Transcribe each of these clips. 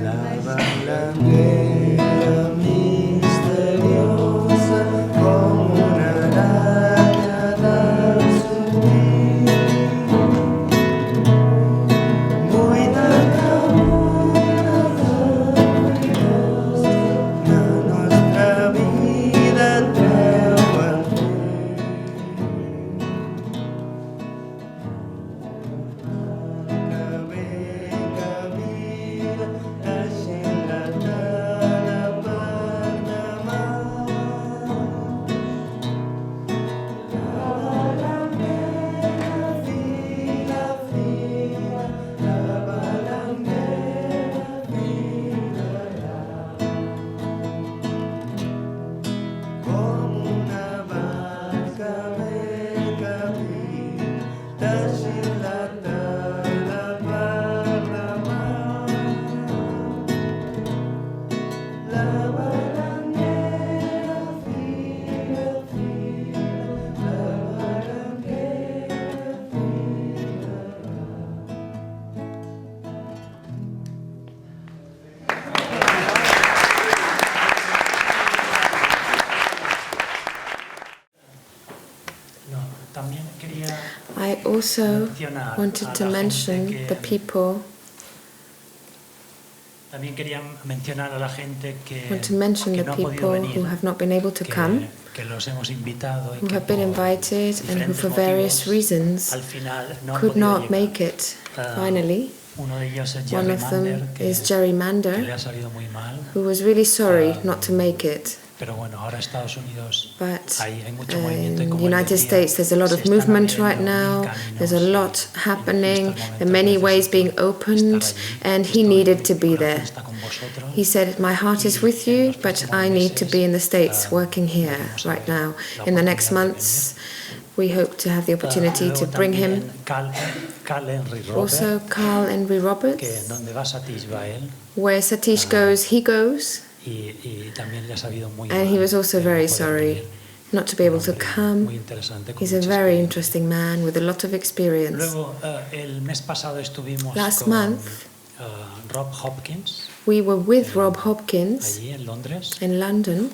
La balanguera misteriosa como una araña dal subir. Muy da cabuda la nostra vida treu al I also wanted to mention the people. También quería mencionar a la gente que Want to mention que the no ha podido people venir, who have not been able to come, que los hemos invitado y who que have been por invited and who, diferentes for various motivos, reasons, al final no han could podido not llegar. make it. Finally, Uno de ellos es one Jerry of them Mander, is que Jerry le Mander, ha salido muy mal. who was really sorry not to make it. Pero bueno, ahora Estados Unidos But hay mucho movimiento y in the como él United decía, States there's a lot se of están movement abriendo right now, caminos there's a lot y happening, justo el there are momento many que ways being necesito opened, estar allí, and he estoy, needed to mi be corazón there. está con vosotros. He said, my heart is with you, but I need to be in the States working here right now. In the next months, we hope to have the opportunity to bring him. Carl Henry Robert, Also, Carl Henry que Roberts, donde va Satish va él, where Satish goes, he goes. y también le ha sabido muy And he mal was also de no very poder sorry venir. not to be able to Muy come. interesante, con He's a mucha very experiencia. interesting man with a lot of experience. Luego, el mes pasado estuvimos Last con month, Rob Hopkins, we were with Rob Hopkins allí en Londres. in London.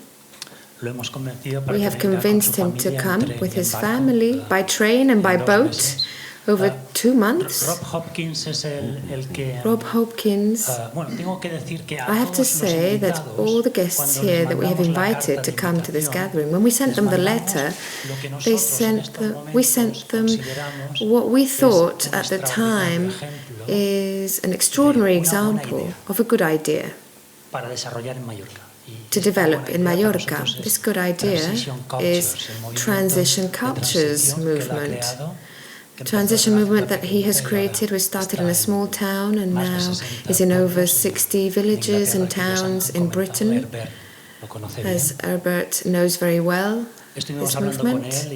Lo hemos convencido para We que have venga con convinced su him to familia en come tren with y en his barco, family by train and by en 2 boat meses. over 2 months. Rob Hopkins es el que... Rob Hopkins, bueno, tengo que decir que a I have to todos los say that invitados, all the guests cuando here les that we have mandamos la invited carta to de come to this invitación, gathering, when we sent them the les letter, mandamos lo que they nosotros en sent estos we momentos sent them consideramos what we es thought un at the extraordinario time ejemplo is an extraordinary de una buena example idea of a good idea para desarrollar en Mallorca. to develop in Mallorca. This good idea is transition cultures movement. The transition movement that he has created was started in a small town and now is in over 60 villages and towns in Britain, as Herbert knows very well. This movement.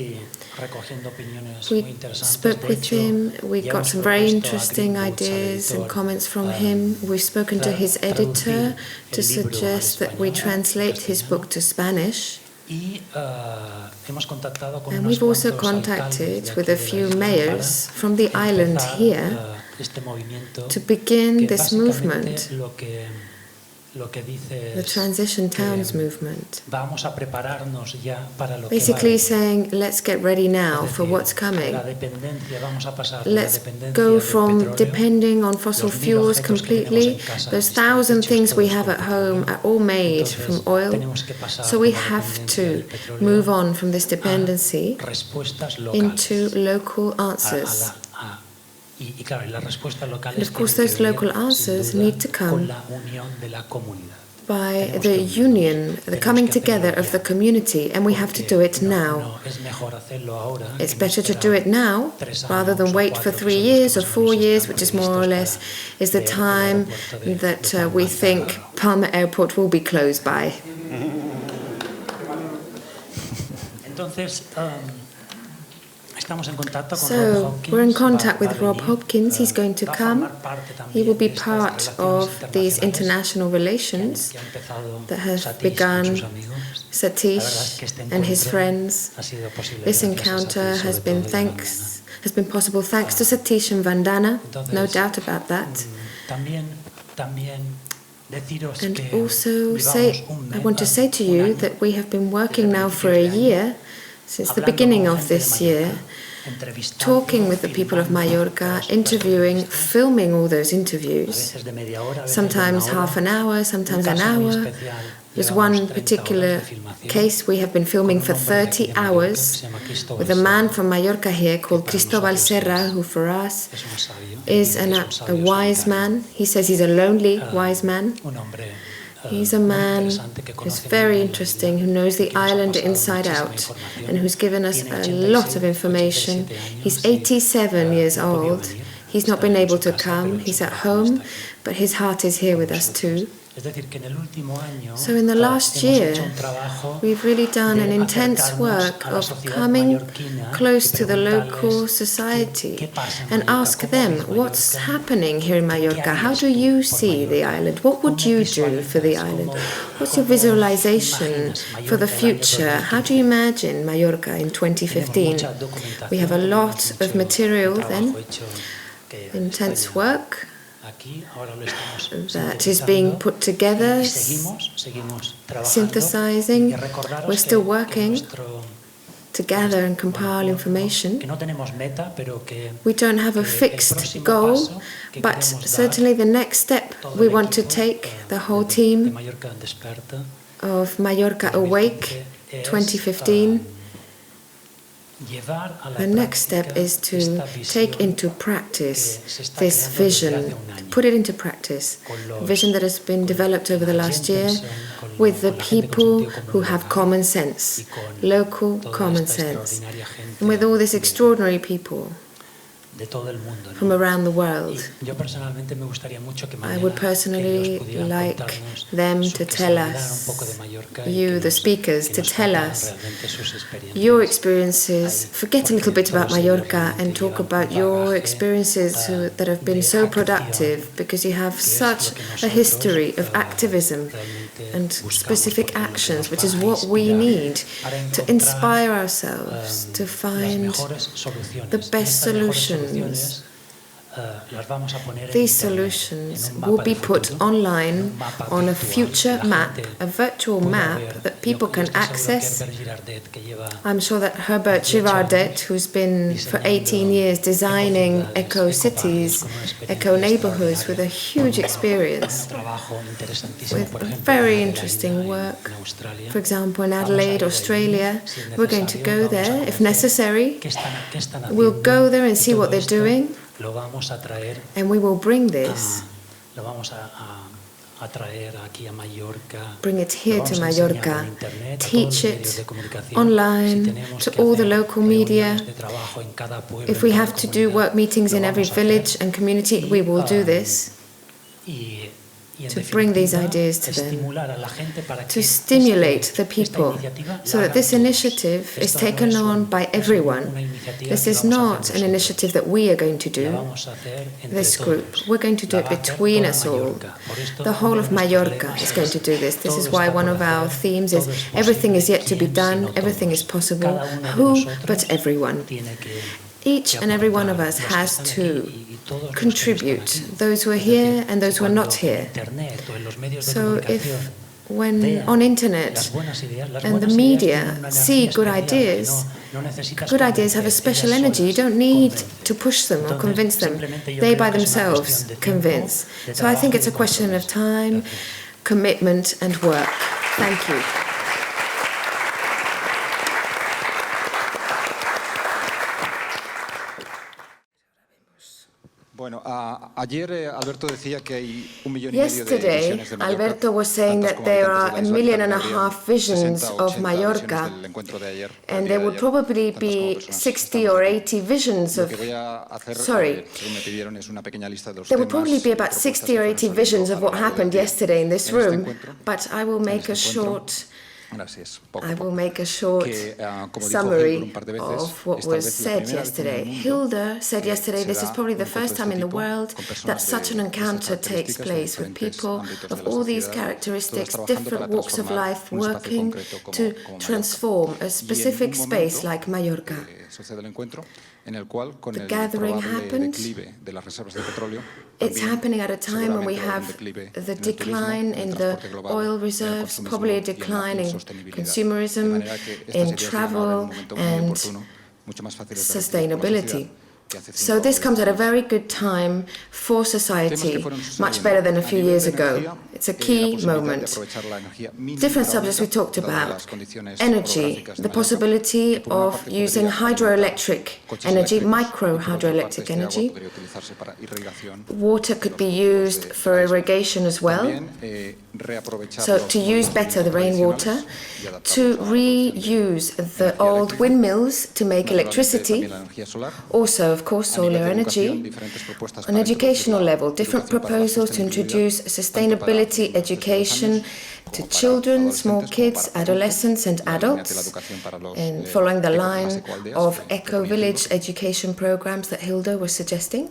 We spoke with him, we got some very interesting ideas and comments from him. We've spoken to his editor to suggest that we translate his book to Spanish. And we've also contacted with a few mayors from the island here to begin this movement, the Transition Towns movement. Basically saying, let's get ready now for what's coming. Let's go from depending on fossil fuels completely. Those 1,000 things we have at home are all made from oil. So we have to move on from this dependency into local answers. And of course, those local answers need to come by the union, the coming together of the community, and we have to do it now. It's better to do it now rather than wait for 3 years or 4 years, which is more or less is the time that we think Palma Airport will be closed by. So we're in contact with Rob Hopkins. He's going to come. He will be part of these international relations that have begun Satish and his friends. This encounter has been possible thanks to Satish and Vandana, no doubt about that. deciros And que also llevamos un I mes, want to say to un you año, that we have been working desde now for a principios de año, year, since the hablando beginning con of gente de this Mallorca, year, entrevistando, talking with the people of filmando Mallorca, todas estas interviewing, entrevistas, filming all those a interviews, veces de media hora, a veces de sometimes una hora. half an hour, sometimes Un an caso muy hour. especial, There's llevamos one 30 particular horas de filmación case we have been filming con for un hombre de aquí 30 de Mallorca que hours se llama Cristóbal with a man Serra, from Mallorca here que called para Cristóbal nosotros Serra, who for us es un sabio, is él dice que es un a sabio wise solitario. man. He says he's a lonely, wise man. Un hombre He's a muy man interesante que who's conoce muy very bien la interesting, isla who knows y the que nos ha island pasado inside muchísima out información. and who's given us Tiene a 86, lot of information. 87 años He's y, 87 years no ha podido old. venir. He's not Está been en able su to casa, come. pero He's su at corazón home, está aquí but his heart is here con with us nosotros. too. Es decir, que en el último año So in the last hemos year, hecho un trabajo we've really done an de intense acercarnos work a la of sociedad coming mallorquina close y to the local preguntarles society qué pasa en and Mallorca, ask cómo them veis what's Mallorca, happening here in qué Mallorca. How harías do tú you por see the Mallorca, island? What would cómo you do for the visualizas, island? cómo, What's your cómo visualization imaginas for the Mallorca el año future? How do you 2015? imagine Mallorca in Tenemos 2015? mucha documentación, We have a lot tenemos of mucho material trabajo then, hecho que intense está ya work aquí, ahora lo estamos that is being sintetizando put together, y seguimos trabajando synthesizing. y recordaros We're still que working nuestro to gather and compile information. que no tenemos meta, pero que We don't have a que el fixed próximo goal, paso que but queremos dar, certainly the next step todo we el want to equipo, take, the whole de team Mallorca Desperta of Mallorca 2015 Awake es, 2015. llevar a la The next step práctica is to esta take visión into practice que se está this creando desde hace vision, un año, put it into practice, con a los- vision that has been con developed over the la last gente year con with the la gente con people sentido común who have local common y sense, con local toda common esta sense, extraordinaria gente and with all this de- extraordinary people de todo el mundo, ¿no? from around the world. Y yo personalmente me gustaría mucho que I mañana would que personally ellos pudieran like contarnos them su- to que se tell hablara un us, poco de Mallorca y you, que the nos- speakers, que to nos tell contaran us realmente sus experiencias. your experiences. Ahí, Forget a little porque bit about todos ellos Mallorca and realmente talk llevan about un your bagaje, experiences that have been de so acción, productive because you have que es such lo que a nosotros, history of activism realmente and buscamos, specific porque lo que actions, nos which va is a what we inspirar need para to encontrar, inspire ourselves, to las find mejores soluciones. the Y best estas mejores solutions. soluciones, las vamos a poner en These internet, solutions en un will mapa be de put futuro, online en un mapa on a virtual, future que la map, gente a virtual pueda map ver. that people Yo can estoy seguro que access. Herbert Girardet, que lleva I'm sure that Herbert 18 Girardet, años who's been for 18 diseñando years designing ecociudades, eco-cities, ecobarrios, con una experiencia eco-neighborhoods with a extraordinaria, huge con experience, un trabajo interesantísimo, with por ejemplo, very en Adelaida, interesting work. en Australia. For example, in Vamos a ir Adelaide, allí, Australia, si es we're going to necesario, go vamos a there if conocer necessary. qué están We'll haciendo, go there and y see todo what they're esto doing, lo vamos a traer and we will bring this, lo vamos a traer aquí a Mallorca, bring it lo here vamos to a enseñar Mallorca, en internet, a todos teach los medios it de comunicación. online Si tenemos to que all the hacer local media. reuniones de trabajo en cada pueblo, If en we cada have to do comunidad, work meetings lo in every vamos a hacer. village and community, we will do this. Y en To bring these definitiva, ideas to them, estimular a la gente para to que stimulate the esta people iniciativa so la that this hagan todos. initiative is Esto no taken es on by una everyone. iniciativa This que is vamos a not hacer an nosotros. initiative that we are going to La do, vamos a hacer entre this todos. group. We're going to do La it va a hacer between toda us all. Mallorca. Por esto, The whole uno of de nuestros Mallorca lemas is going to do this. This todo is why está one por of our hacer, themes is todo es everything is posible. yet to be ¿Quién done, sino everything is todos? possible. Cada uno de Who nosotros but everyone? tiene que Each and every one of us aportar. Los que has están to aquí y todos los que no contribute, están aquí. those who are Es decir, here and those who are not cuando here. en Internet o en los medios de So comunicación if when vean on internet las buenas ideas, las and the buenas ideas media tienen una see energía good especial que ideas, no necesitas good ideas have a convencer, special ellas energy. You solas don't need convencen. to push them or Entonces, convince them. simplemente yo They creo by que es una themselves cuestión de tiempo, convince. de So I think trabajo it's y a de question of compromiso. time, Gracias. commitment and work. Thank you. Bueno, ayer Alberto decía que hay 1,5 millones de Yesterday, visiones de Mallorca. Alberto was saying Tantas that como there habitantes are de la 1.5 isla, million que habrían visions 60 o of 80 Mallorca, visiones del encuentro de ayer, del and día there de would ayer, probably tantas como be personas 60 estamos or aquí. 80 visions Lo of que voy a hacer, sorry. según me pidieron, es una pequeña lista de los There will temas probably be y about propuestas 60 que or fueron 80 saliendo visions a of lo what largo del happened día. yesterday in this En este room, encuentro, but I will make a short gracias, poco a I will poco, make a short que, como dijo Hildur summary un par de veces, of what es tal was vez la said primera vez en el yesterday. mundo Hilda said que yesterday se this is da probably un the encuentro first de time este in the tipo world con personas that such an de estas encounter takes características de place with diferentes people ámbitos of de la all these sociedad, todas characteristics, trabajando different para walks of transformar life, un espacio working concreto como to Mallorca. transform a Y en specific un space momento like Mallorca. sucede el encuentro, en el cual con The el gathering probable happened. declive de las reservas de petróleo, It's también happening at a time when we seguramente va a haber un have declive the en el turismo, decline en el in the transporte global, oil en el reserves, consumismo probably a y en la decline in insostenibilidad. De consumerism, manera que estas in ideas llegan ahora en un travel, momento muy and oportuno, mucho más fáciles de recibir por la sociedad sustainability. que hace So 5 o this 10 comes at a años. very good time for Temas que society, fueron much sucediendo. better than a A few nivel years de ago. energía, It's a la key posibilidad de moment. aprovechar la energía mínima Different subjects we hidráulica, talked dadas about. las condiciones Energy, orográficas de the Mallorca, possibility que por una of parte using podría alimentar hydroelectric coches energy, eléctricos, micro y por otra parte hydroelectric este agua energy. podría utilizarse para irrigación Water could de be los cultivos used de for la isla. irrigation as well. También reaprovechar So los to use molinos better the tradicionales rainwater, y adaptarlos to a la producción de reuse the energía old eléctrica. windmills to make Naturalmente, electricity. también la energía solar. Also, of course, A nivel solar de educación, energy. diferentes propuestas On para educational introducir la level, different educación para la proposals to sostenibilidad, introduce tanto para sustainability niños de 2 education años, to como para children, small adolescentes, como kids, para adolescents and adultos, la línea de la adults, educación para los, and following the las line ecoaldeas, of que ponía eco-village ejemplos. education programs that Hilda was suggesting.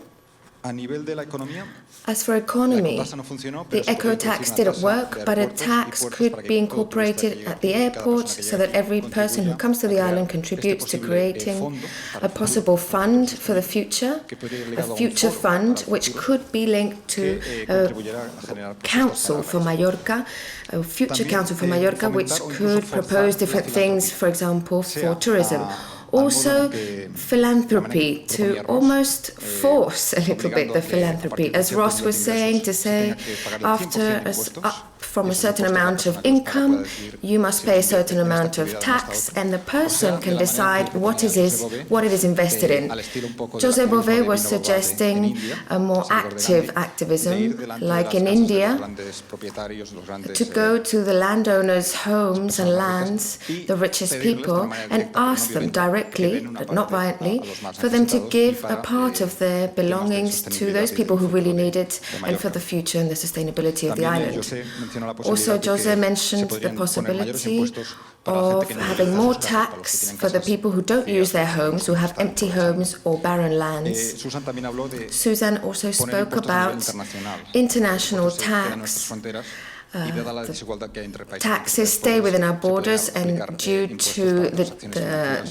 A nivel de la economía, As for la economy, ecotasa no funcionó, pero the se podría eco-tax introducir una didn't tasa work, de but a aeropuertos y tax puertos could para be que todo turista que incorporated llegue at aquí, the cada airport persona que so llegue that aquí, every person who contribuya comes to a the crear island este contributes to posible creating fondo para a el futuro, possible un fondo fund for the sostenible, future, que puede ir a ligado a un future foro para fund el which futuro, could be linked to que a contribuyera a generar propuestas council para for la isla. Mallorca, a future También council for Mallorca, which fomentar o incluso could forzar propose la different things, filantropía, for example, for sea tourism. al modo en Also, que, la manera philanthropy, que to proponía Ross, almost force a little bit obligando the a que a philanthropy. partir de As cierto Ross nivel was de saying, to ingresos se tenga say, que pagarle el 100% after de up impuestos, from y a esos certain impuestos la amount of persona que los paga pueda income, decidir you must si pay a los invierte certain en esta amount of actividad o en esta tax, otra. and the O sea, person de can la manera que decide what proponía it is invested in. al estilo un poco del Jose activismo Bové de was Vino Barbate en suggesting India, a more seguidor de active Gandhi, de activism, ir delante de like las in casas de los India, grandes propietarios, los grandes to go to the landowners' homes and personas más ricas, lands, y the richest pedirles de people, una manera and directa, pero no ask them violenta, que directly, den una but not parte violently, a los más for them to necesitados y give a para part of their temas de belongings to sostenibilidad those y people del who really futuro need it, de and for Mallorca. the future and the sustainability of the También island. José mencionó la Also, posibilidad de Jose que se mentioned the podrían poner mayores possibility impuestos para la of gente que no having utiliza more sus casas, para los que tax tienen for the casas people who don't vacías, use their para los homes, que who no have están empty aprovechando. homes or barren lands. Susan también habló de Susan also poner spoke impuestos a nivel about internacional. international Los impuestos se quedan en nuestras tax. fronteras y dada la desigualdad que hay entre países Taxes stay within our borders, and due to the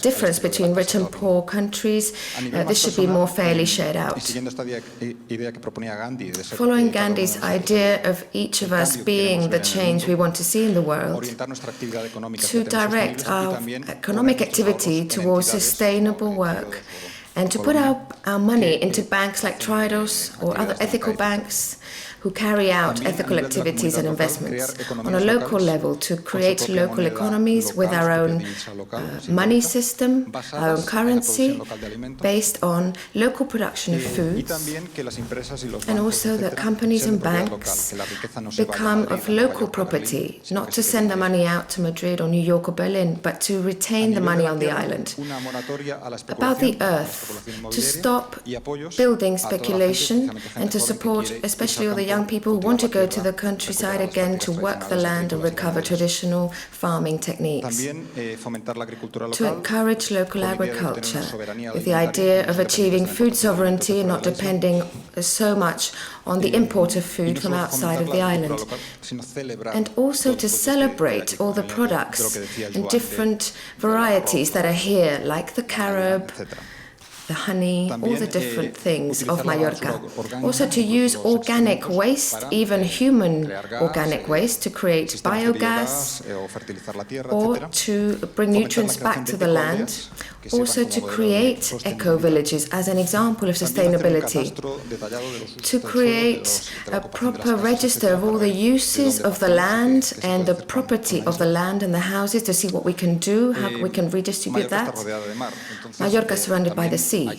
difference between rich and poor countries, this should be more fairly shared out. Following Gandhi's idea of each of us being the change we want to see in the world, to direct our economic activity towards sustainable work, and to put our money into banks like Tridos or other ethical banks who carry out ethical activities and investments on a local level to create local economies with our own money system, our own currency, based on local production of foods, and also that companies and banks become of local property, not to send the money out to Madrid or New York or Berlin, but to retain the money on the island. About the earth, to stop building speculation and to support especially all the young people who want to go to the countryside again to work the land and recover traditional farming techniques. To encourage local agriculture with the idea of achieving food sovereignty and not depending so much on the import of food from outside of the island. And also to celebrate all the products and different varieties that are here, like the carob, the honey, all the different things of Mallorca. Also to use organic waste, even human organic waste, to create biogas or to bring nutrients back to the land. Also to create eco-villages as an example of sustainability. To create a proper register of all the uses of the land and the property of the land and the houses to see what we can do, how we can redistribute that. Mallorca is surrounded by the sea,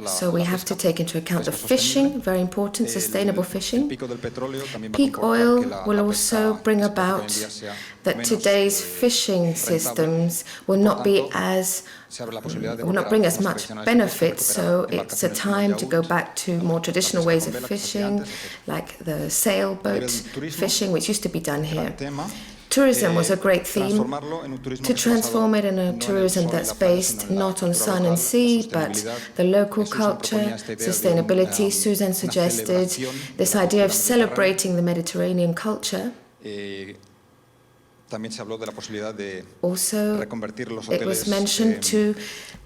so we have to take into account the fishing, very important, sustainable fishing. Peak oil will also bring about that today's fishing systems will not bring as much benefit, so it's a time to go back to more traditional ways of fishing, like the sailboat fishing, which used to be done here. Tourism was a great theme, to transform it in a tourism that's based not on sun and sea, but the local culture, sustainability. Susan suggested this idea of celebrating the Mediterranean culture, también se habló de la posibilidad de Also, reconvertir los it was hoteles mentioned to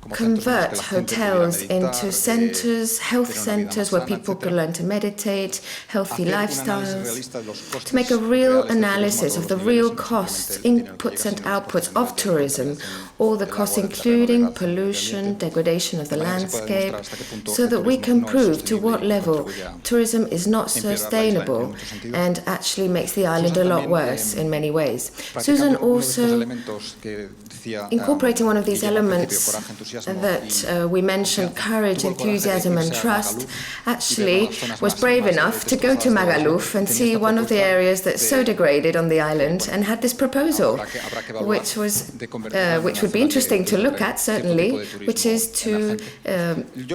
como centros en los que convert la gente pudiera hotels meditar, into centers, health tener una vida más centers where sana, people could etcétera. learn to meditate, healthy Hacer un análisis lifestyles, realista de los costes to make a real reales del turismo a analysis todos of los the niveles real y no simplemente costs, el dinero que inputs llega, and sino los costes outputs a nivel of de tourism, contaminación all the del costs agua, del terreno, including del gas, del medio pollution, ambiente, degradation of the de manera que se pueda landscape, demostrar hasta qué punto so el that we turismo can no es prove to sostenible what y level contribuye a tourism is not empeorar la isla en sustainable muchos sentidos. and actually makes the island a Susan lot también, worse in many ways. Susan practicando uno de estos also, elementos que decía incorporating one of these Guillermo al principio, elements coraje, entusiasmo that y we mentioned, confianza. courage, Tuvo el coraje de enthusiasm and irse a trust, Magaluf y ver actually una de las zonas was más brave enough to go to destrozadas de la isla. Magaluf and Tenía see esta one of the propuesta areas that's so de degraded on the island bueno, and had this proposal, habrá que evaluar which was de convertirla en which una would be zona interesting to que look at, cierto tipo certainly, de turismo which is to Yo lo que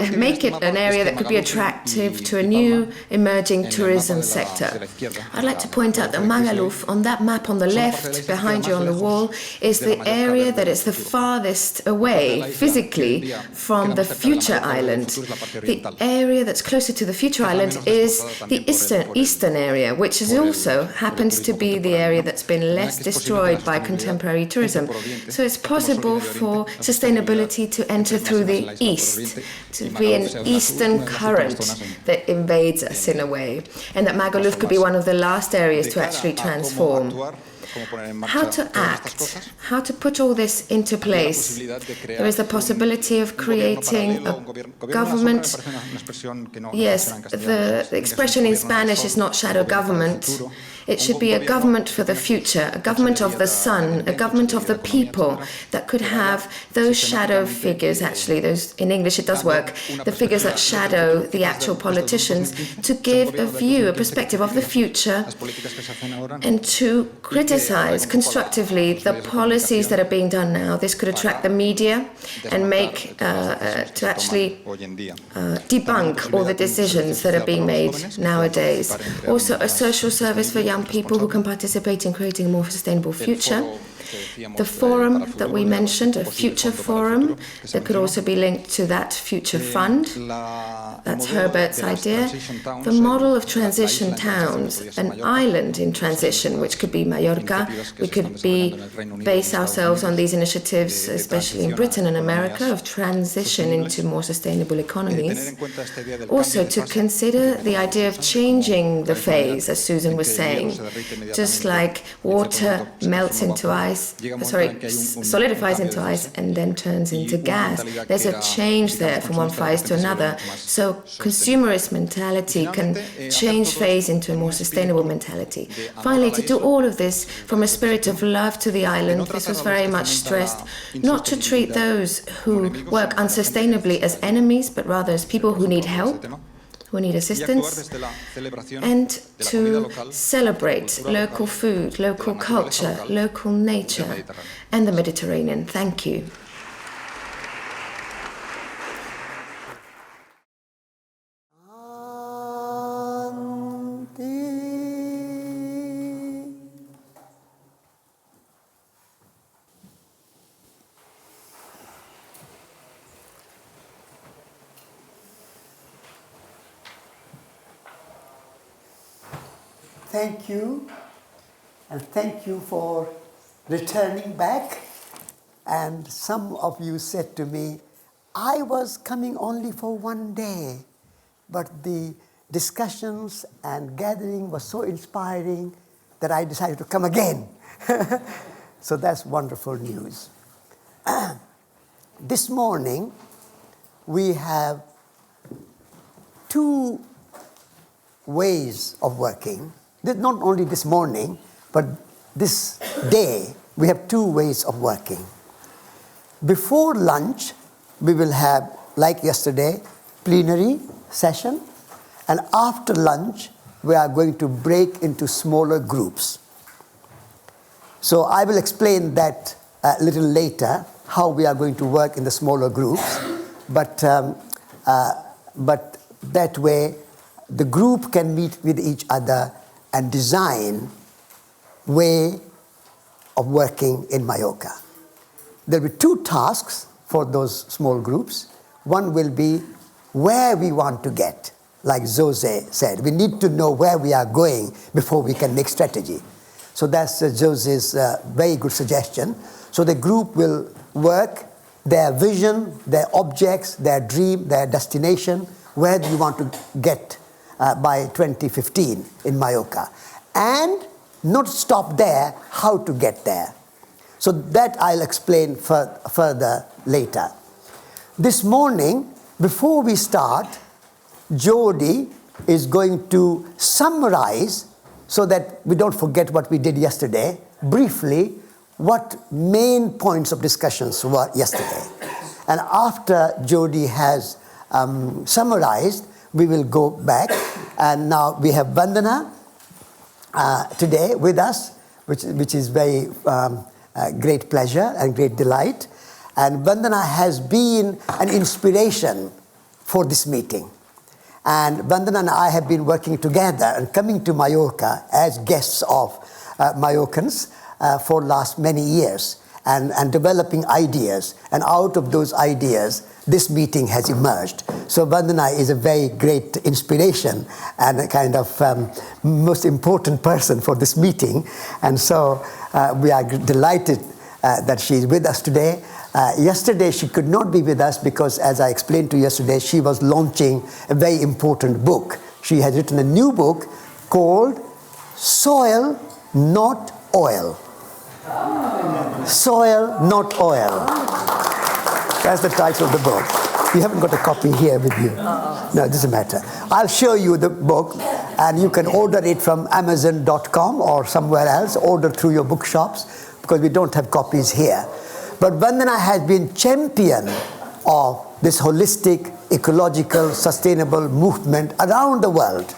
vi en make este it mapa an es area que that could be Magaluf attractive to a y new Palma, emerging en el tourism mapa de sector. la izquierda, I'd like to la point out that parte de Magaluf, on that map on the son la parte de la left isla que behind queda you más on the lejos wall, is de la the Mallorca area verde that del is the futuro. farthest La parte de away la isla que physically hoy día from queda the más cerca de la future Mallorca verde del island. futuro es la parte The oriental. area that's closer to the future Está island menos is destrozada the también eastern area, which is por el also happens to turismo be the contemporáneo, area ¿no? that's been De manera less que es posible que la destroyed by sostenibilidad contemporary entre tourism. por Oriente, So it's tal como Sol viene possible de Oriente, for la sustainability sostenibilidad to enter entre más through en la the isla por east, Oriente to y be an Magaluf sea eastern una de las últimas current zonas that invades us in a way, and that Magaluf could be one of the last areas de to cara actually a cómo transform. actuar, cómo poner en How marcha to todas estas act, cosas. how to put all this into Había la place. posibilidad de crear There is the possibility of un gobierno creating paralelo, a un gobierno en la sombra, me government. parece una expresión que no Yes, funciona en castellano. the Tiene que ser un expression in gobierno en el Spanish sol, is not un shadow gobierno para el government. futuro, It un should be a gobierno government que for the tenga future, a government of the sun, a government of the people that could have those shadow figures, actually, those, in English it does work, the figures that shadow the actual politicians, to give a view, a perspective of the future, and to criticize constructively the policies that are being done now. This could attract the media and make, to actually debunk all the decisions that are being made nowadays. Also, a social service for young people who can participate in creating a more sustainable future. The forum that we mentioned, a future forum, that could also be linked to that future fund. That's Herbert's idea. The model of transition towns, an island in transition, which could be Mallorca. We could base ourselves on these initiatives, especially in Britain and America, of transition into more sustainable economies. Also, to consider the idea of changing the phase, as Susan was saying, just like water melts into ice, solidifies into ice and then turns into gas. There's a change there from one phase to another. So consumerist mentality can change phase into a more sustainable mentality. Finally, to do all of this from a spirit of love to the island, this was very much stressed, not to treat those who work unsustainably as enemies, but rather as people who need help, who need assistance, and to celebrate local food, local culture, local nature, and the Mediterranean. Thank you. Thank you, and thank you for returning back. And some of you said to me, I was coming only for one day, but the discussions and gathering was so inspiring that I decided to come again. So that's wonderful news. This morning, we have two ways of working. Not only this morning, but this day, we have two ways of working. Before lunch, we will have, like yesterday, plenary session, and after lunch, we are going to break into smaller groups. So I will explain that a little later, how we are going to work in the smaller groups, but that way, the group can meet with each other and design way of working in Mallorca. There will be two tasks for those small groups. One will be where we want to get, like Jose said. We need to know where we are going before we can make strategy. So that's Josie's very good suggestion. So the group will work their vision, their objects, their dream, their destination. Where do you want to get by 2015 in Mallorca? And not stop there, how to get there. So that I'll explain further later. This morning, before we start, Jody is going to summarize, so that we don't forget what we did yesterday, briefly, what main points of discussions were yesterday. And after Jody has summarized, we will go back. And now we have Vandana today with us, which is very great pleasure and great delight. And Vandana has been an inspiration for this meeting. And Vandana and I have been working together and coming to Mallorca as guests of Mallorcans for last many years and developing ideas. And out of those ideas, this meeting has emerged. So Vandana is a very great inspiration and a kind of most important person for this meeting. And so we are delighted that she is with us today. Yesterday she could not be with us because, as I explained to you yesterday, she was launching a very important book. She has written a new book called Soil, Not Oil. Soil, Not Oil. That's the title of the book. You haven't got a copy here with you. No, it doesn't matter. I'll show you the book, and you can order it from Amazon.com or somewhere else, order through your bookshops, because we don't have copies here. But Vandana has been champion of this holistic, ecological, sustainable movement around the world.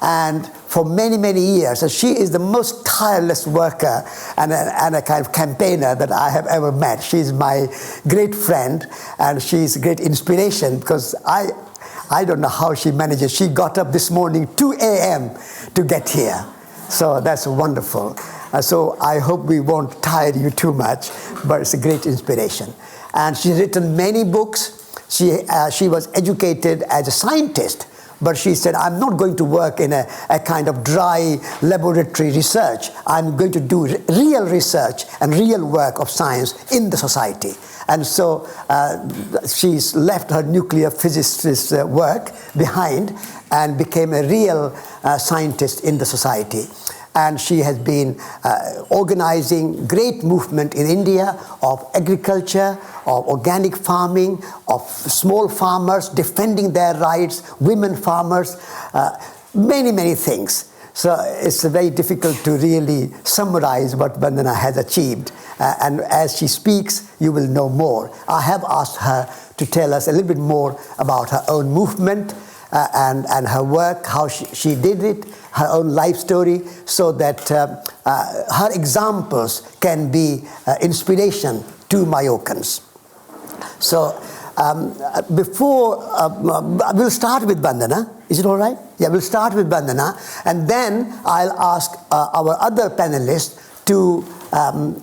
And for many, many years, and she is the most tireless worker and a kind of campaigner that I have ever met. She's my great friend, and she's a great inspiration, because I don't know how she manages. She got up this morning 2 a.m. to get here. So that's wonderful. So I hope we won't tire you too much, but it's a great inspiration. And she's written many books. She was educated as a scientist, but she said, I'm not going to work in a kind of dry laboratory research. I'm going to do real research and real work of science in the society. And so she's left her nuclear physicist work behind and became a real scientist in the society. And she has been organizing great movement in India of agriculture, of organic farming, of small farmers defending their rights, women farmers, many, many things. So it's very difficult to really summarize what Vandana has achieved. And as she speaks, you will know more. I have asked her to tell us a little bit more about her own movement and her work, how she did it, her own life story, so that her examples can be inspiration to Mallorcans. So we'll start with Vandana. Is it all right? Yeah, we'll start with Vandana, and then I'll ask our other panelists to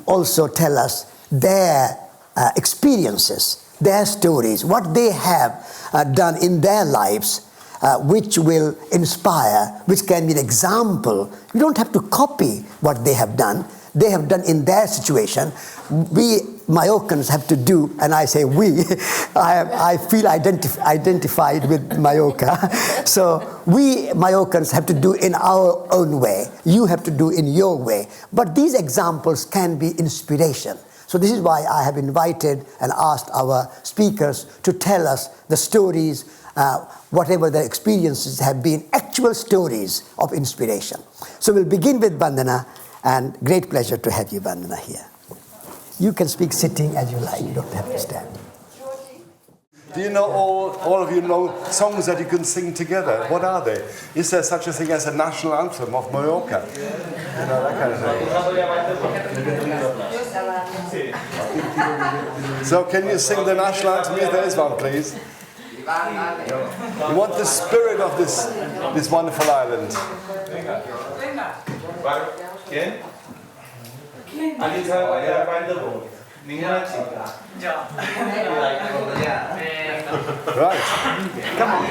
also tell us their experiences, their stories, what they have done in their lives, which will inspire, which can be an example. You don't have to copy what they have done. They have done in their situation. We Mallorcans have to do, and I say we, I feel identified with Mallorca. So we Mallorcans have to do in our own way. You have to do in your way. But these examples can be inspiration. So this is why I have invited and asked our speakers to tell us the stories, whatever their experiences have been, actual stories of inspiration. So we'll begin with Vandana, and great pleasure to have you, Vandana, here. You can speak sitting as you like, you don't have to stand. Do you know, all of you know songs that you can sing together? What are they? Is there such a thing as a national anthem of Mallorca? You know, that kind of thing. So can you sing the national anthem? If there is one, please. We want the spirit of this wonderful island. Right. Come on.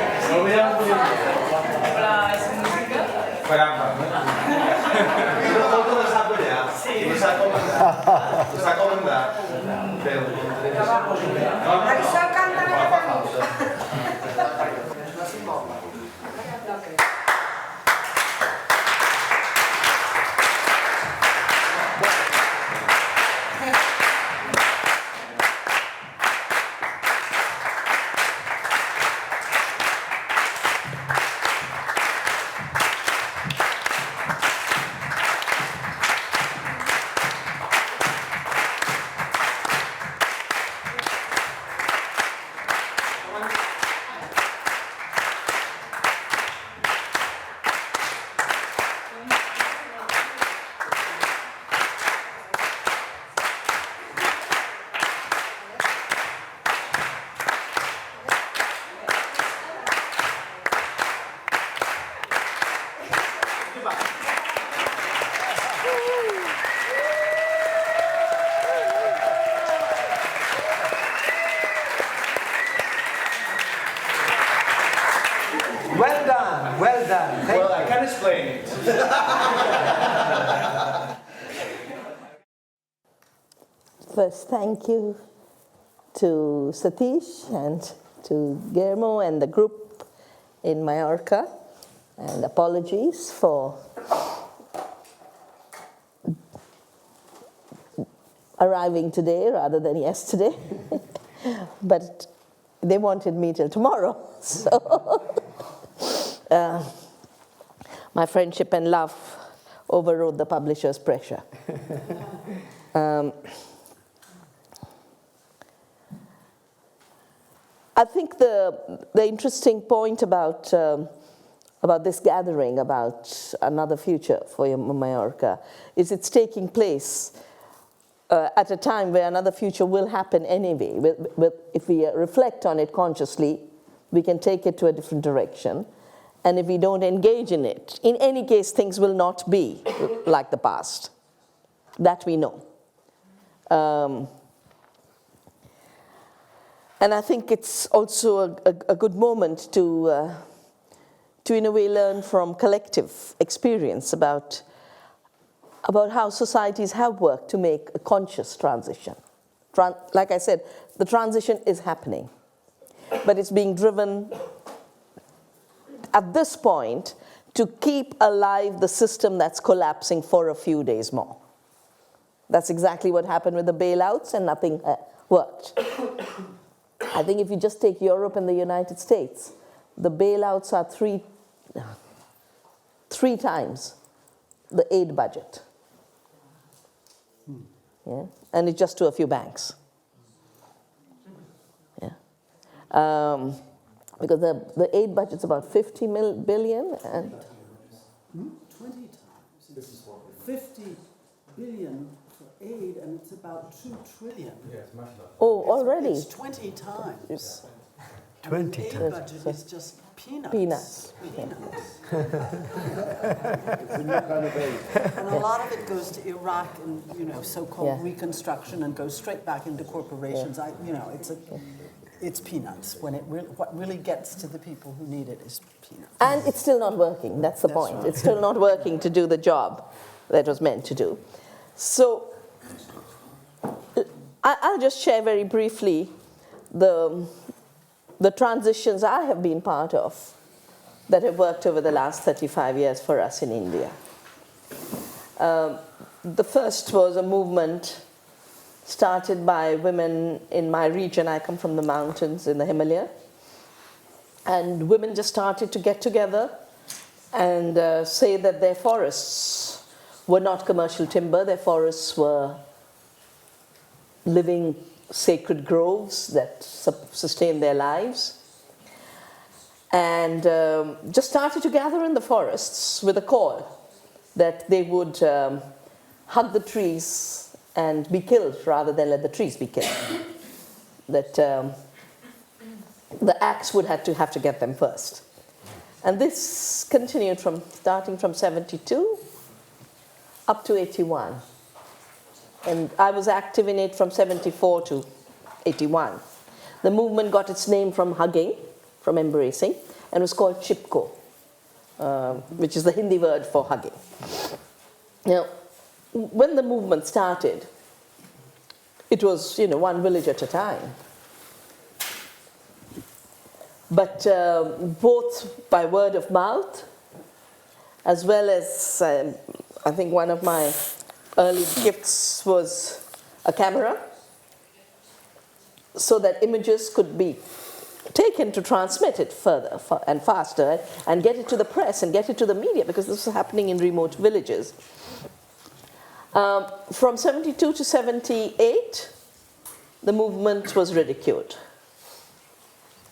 Well done, well done. Thank Well, I can explain it. First, thank you to Satish and to Guillermo and the group in Mallorca, and apologies for arriving today rather than yesterday. But they wanted me till tomorrow, so my friendship and love overrode the publisher's pressure. I think the interesting point about this gathering, about another future for Mallorca, is it's taking place at a time where another future will happen anyway. If we reflect on it consciously, we can take it to a different direction. And if we don't engage in it, in any case, things will not be like the past. That we know. And I think it's also a good moment to in a way learn from collective experience about how societies have worked to make a conscious transition. Like I said, the transition is happening, but it's being driven at this point to keep alive the system that's collapsing for a few days more. That's exactly what happened with the bailouts, and nothing worked. I think if you just take Europe and the United States, the bailouts are three times the aid budget. Yeah? And it's just to a few banks. Yeah. Because the aid budget's about 50 billion. And 20 times. 50 billion for aid, and it's about 2 trillion. Yeah, it's much less. oh, already? It's 20 times. 20 The aid times. budget is just peanuts. Peanuts. And a lot of it goes to Iraq and so-called reconstruction, and goes straight back into corporations. It's peanuts. What really gets to the people who need it is peanuts. And it's still not working. That's the point. right. It's still not working to do the job that was meant to do. So I'll just share very briefly the transitions I have been part of that have worked over the last 35 years for us in India. The first was a movement started by women in my region. I come from the mountains in the Himalaya. And women just started to get together and say that their forests were not commercial timber. Their forests were living sacred groves that sustain their lives. And just started to gather in the forests with a call that they would hug the trees and be killed rather than let the trees be killed. That the axe would have to get them first. And this continued starting from 72 up to 81. And I was active in it from 74 to 81. The movement got its name from hugging, from embracing, and was called Chipko, which is the Hindi word for hugging. Now, when the movement started, it was, one village at a time. But both by word of mouth, as well as, I think one of my early gifts was a camera, so that images could be taken to transmit it further and faster and get it to the press and get it to the media, because this was happening in remote villages. From 72 to 78, the movement was ridiculed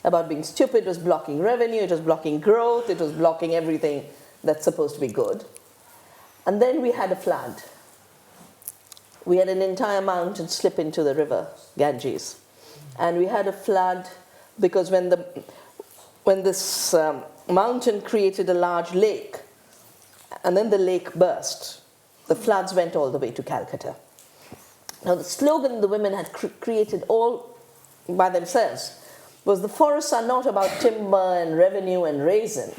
about being stupid. It was blocking revenue, it was blocking growth, it was blocking everything that's supposed to be good. And then we had a flood. We had an entire mountain slip into the river Ganges. And we had a flood because when this mountain created a large lake, and then the lake burst, the floods went all the way to Calcutta. Now the slogan the women had created all by themselves was, the forests are not about timber and revenue and raisin.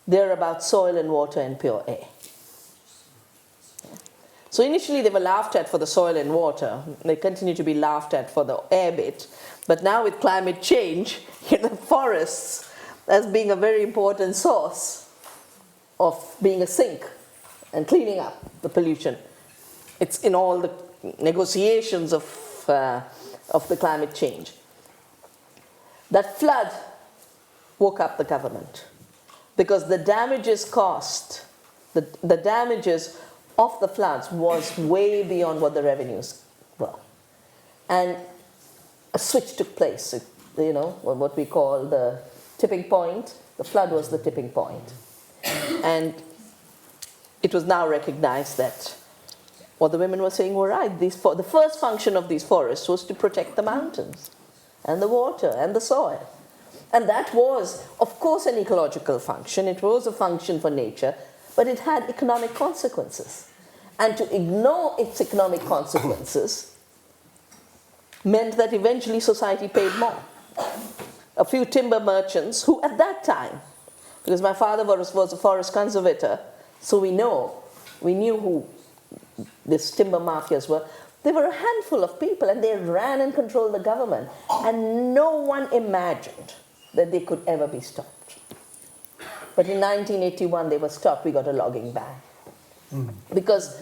They're about soil and water and pure air. So initially they were laughed at for the soil and water. They continue to be laughed at for the air bit. But now with climate change, the forests as being a very important source of being a sink and cleaning up the pollution. It's in all the negotiations of the climate change. That flood woke up the government, because the damages caused, the damages of the floods was way beyond what the revenues were. And a switch took place, what we call the tipping point. The flood was the tipping point. And it was now recognized that what the women were saying were right. The first function of these forests was to protect the mountains and the water and the soil. And that was, of course, an ecological function. It was a function for nature, but it had economic consequences. And to ignore its economic consequences meant that eventually society paid more. A few timber merchants who at that time, because my father was a forest conservator, so we knew who these timber mafias were. They were a handful of people, and they ran and controlled the government. And no one imagined that they could ever be stopped. But in 1981, they were stopped. We got a logging ban. Because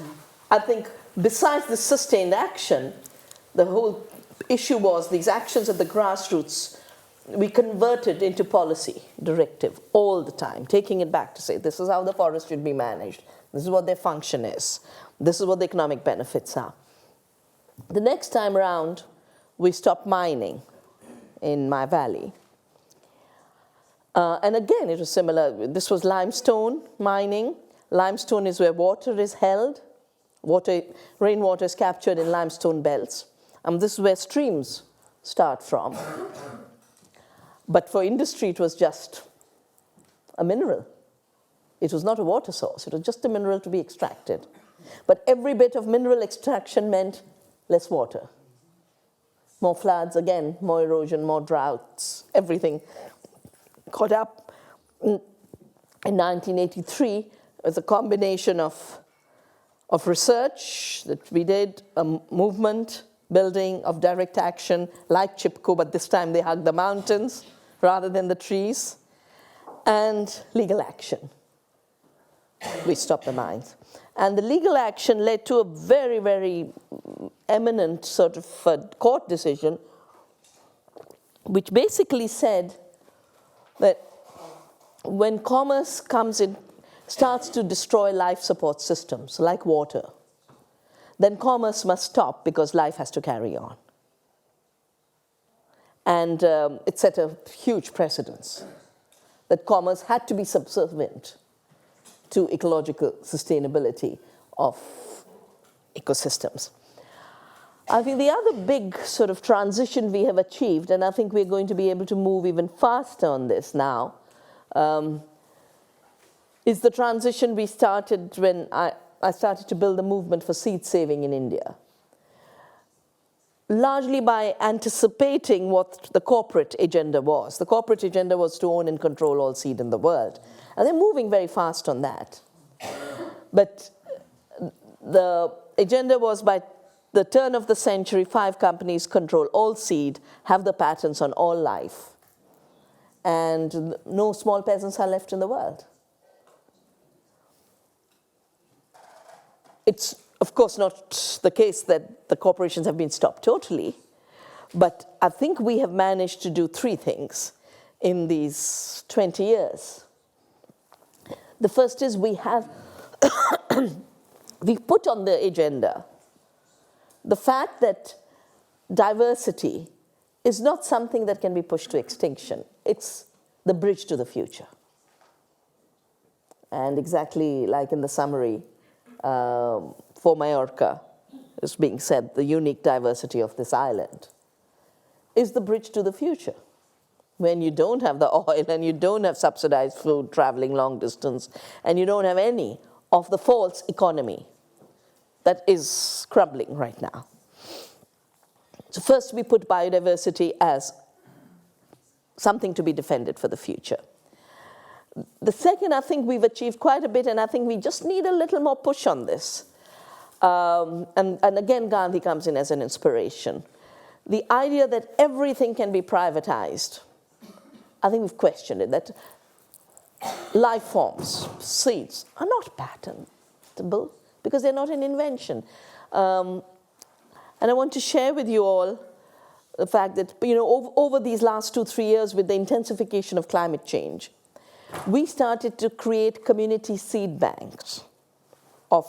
I think besides the sustained action, the whole issue was these actions at the grassroots, we converted into policy directive all the time, taking it back to say, this is how the forest should be managed. This is what their function is. This is what the economic benefits are. The next time around, we stopped mining in my valley. And again, it was similar. This was limestone mining. Limestone is where water is held. Rainwater is captured in limestone belts. And this is where streams start from. But for industry, it was just a mineral. It was not a water source. It was just a mineral to be extracted. But every bit of mineral extraction meant less water. More floods, again, more erosion, more droughts, everything caught up. In 1983, it was a combination of research that we did, a movement building of direct action like Chipko, but this time they hugged the mountains rather than the trees, and legal action. We stopped the mines. And the legal action led to a very, very eminent sort of court decision, which basically said that when commerce comes in, starts to destroy life support systems like water, then commerce must stop because life has to carry on. And it set a huge precedence that commerce had to be subservient to ecological sustainability of ecosystems. I think the other big sort of transition we have achieved, and I think we're going to be able to move even faster on this now, is the transition we started when I started to build the movement for seed saving in India. Largely by anticipating what the corporate agenda was. The corporate agenda was to own and control all seed in the world. And they're moving very fast on that. But The agenda was by the turn of the century, 5 companies control all seed, have the patents on all life, and no small peasants are left in the world. It's, of course, not the case that the corporations have been stopped totally, but I think we have managed to do 3 things in these 20 years. The first is we have we've put on the agenda the fact that diversity is not something that can be pushed to extinction. It's the bridge to the future. And exactly like in the summary for Mallorca is being said, the unique diversity of this island is the bridge to the future. When you don't have the oil and you don't have subsidized food traveling long distance and you don't have any of the false economy that is crumbling right now. So first we put biodiversity as something to be defended for the future. The second, I think we've achieved quite a bit, and I think we just need a little more push on this. And again, Gandhi comes in as an inspiration. The idea that everything can be privatized, I think we've questioned it, that life forms, seeds, are not patentable because they're not an invention. And I want to share with you all the fact that, over these last 2-3 years with the intensification of climate change, we started to create community seed banks of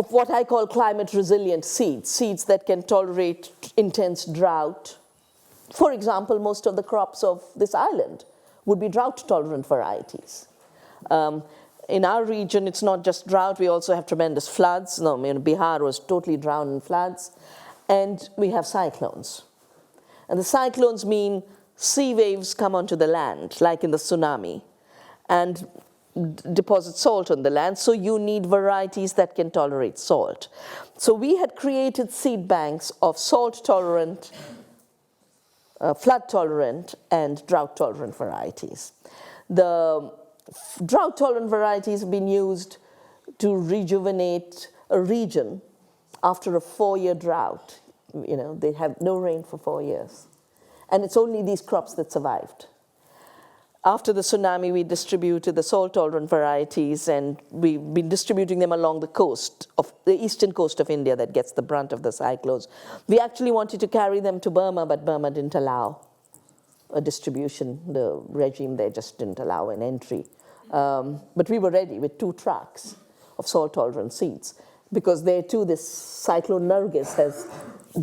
what I call climate resilient seeds, seeds that can tolerate intense drought. For example, most of the crops of this island would be drought-tolerant varieties. In our region, it's not just drought, we also have tremendous floods. Bihar was totally drowned in floods. And we have cyclones. And the cyclones mean sea waves come onto the land, like in the tsunami, and deposit salt on the land, so you need varieties that can tolerate salt. So we had created seed banks of salt-tolerant, flood-tolerant, and drought-tolerant varieties. The drought-tolerant varieties have been used to rejuvenate a region after a 4-year drought. They have no rain for 4 years. And it's only these crops that survived. After the tsunami, we distributed the salt-tolerant varieties, and we've been distributing them along the coast of the eastern coast of India that gets the brunt of the cyclones. We actually wanted to carry them to Burma, but Burma didn't allow a distribution. The regime there just didn't allow an entry. But we were ready with 2 trucks of salt-tolerant seeds, because there too this cyclone Nargis has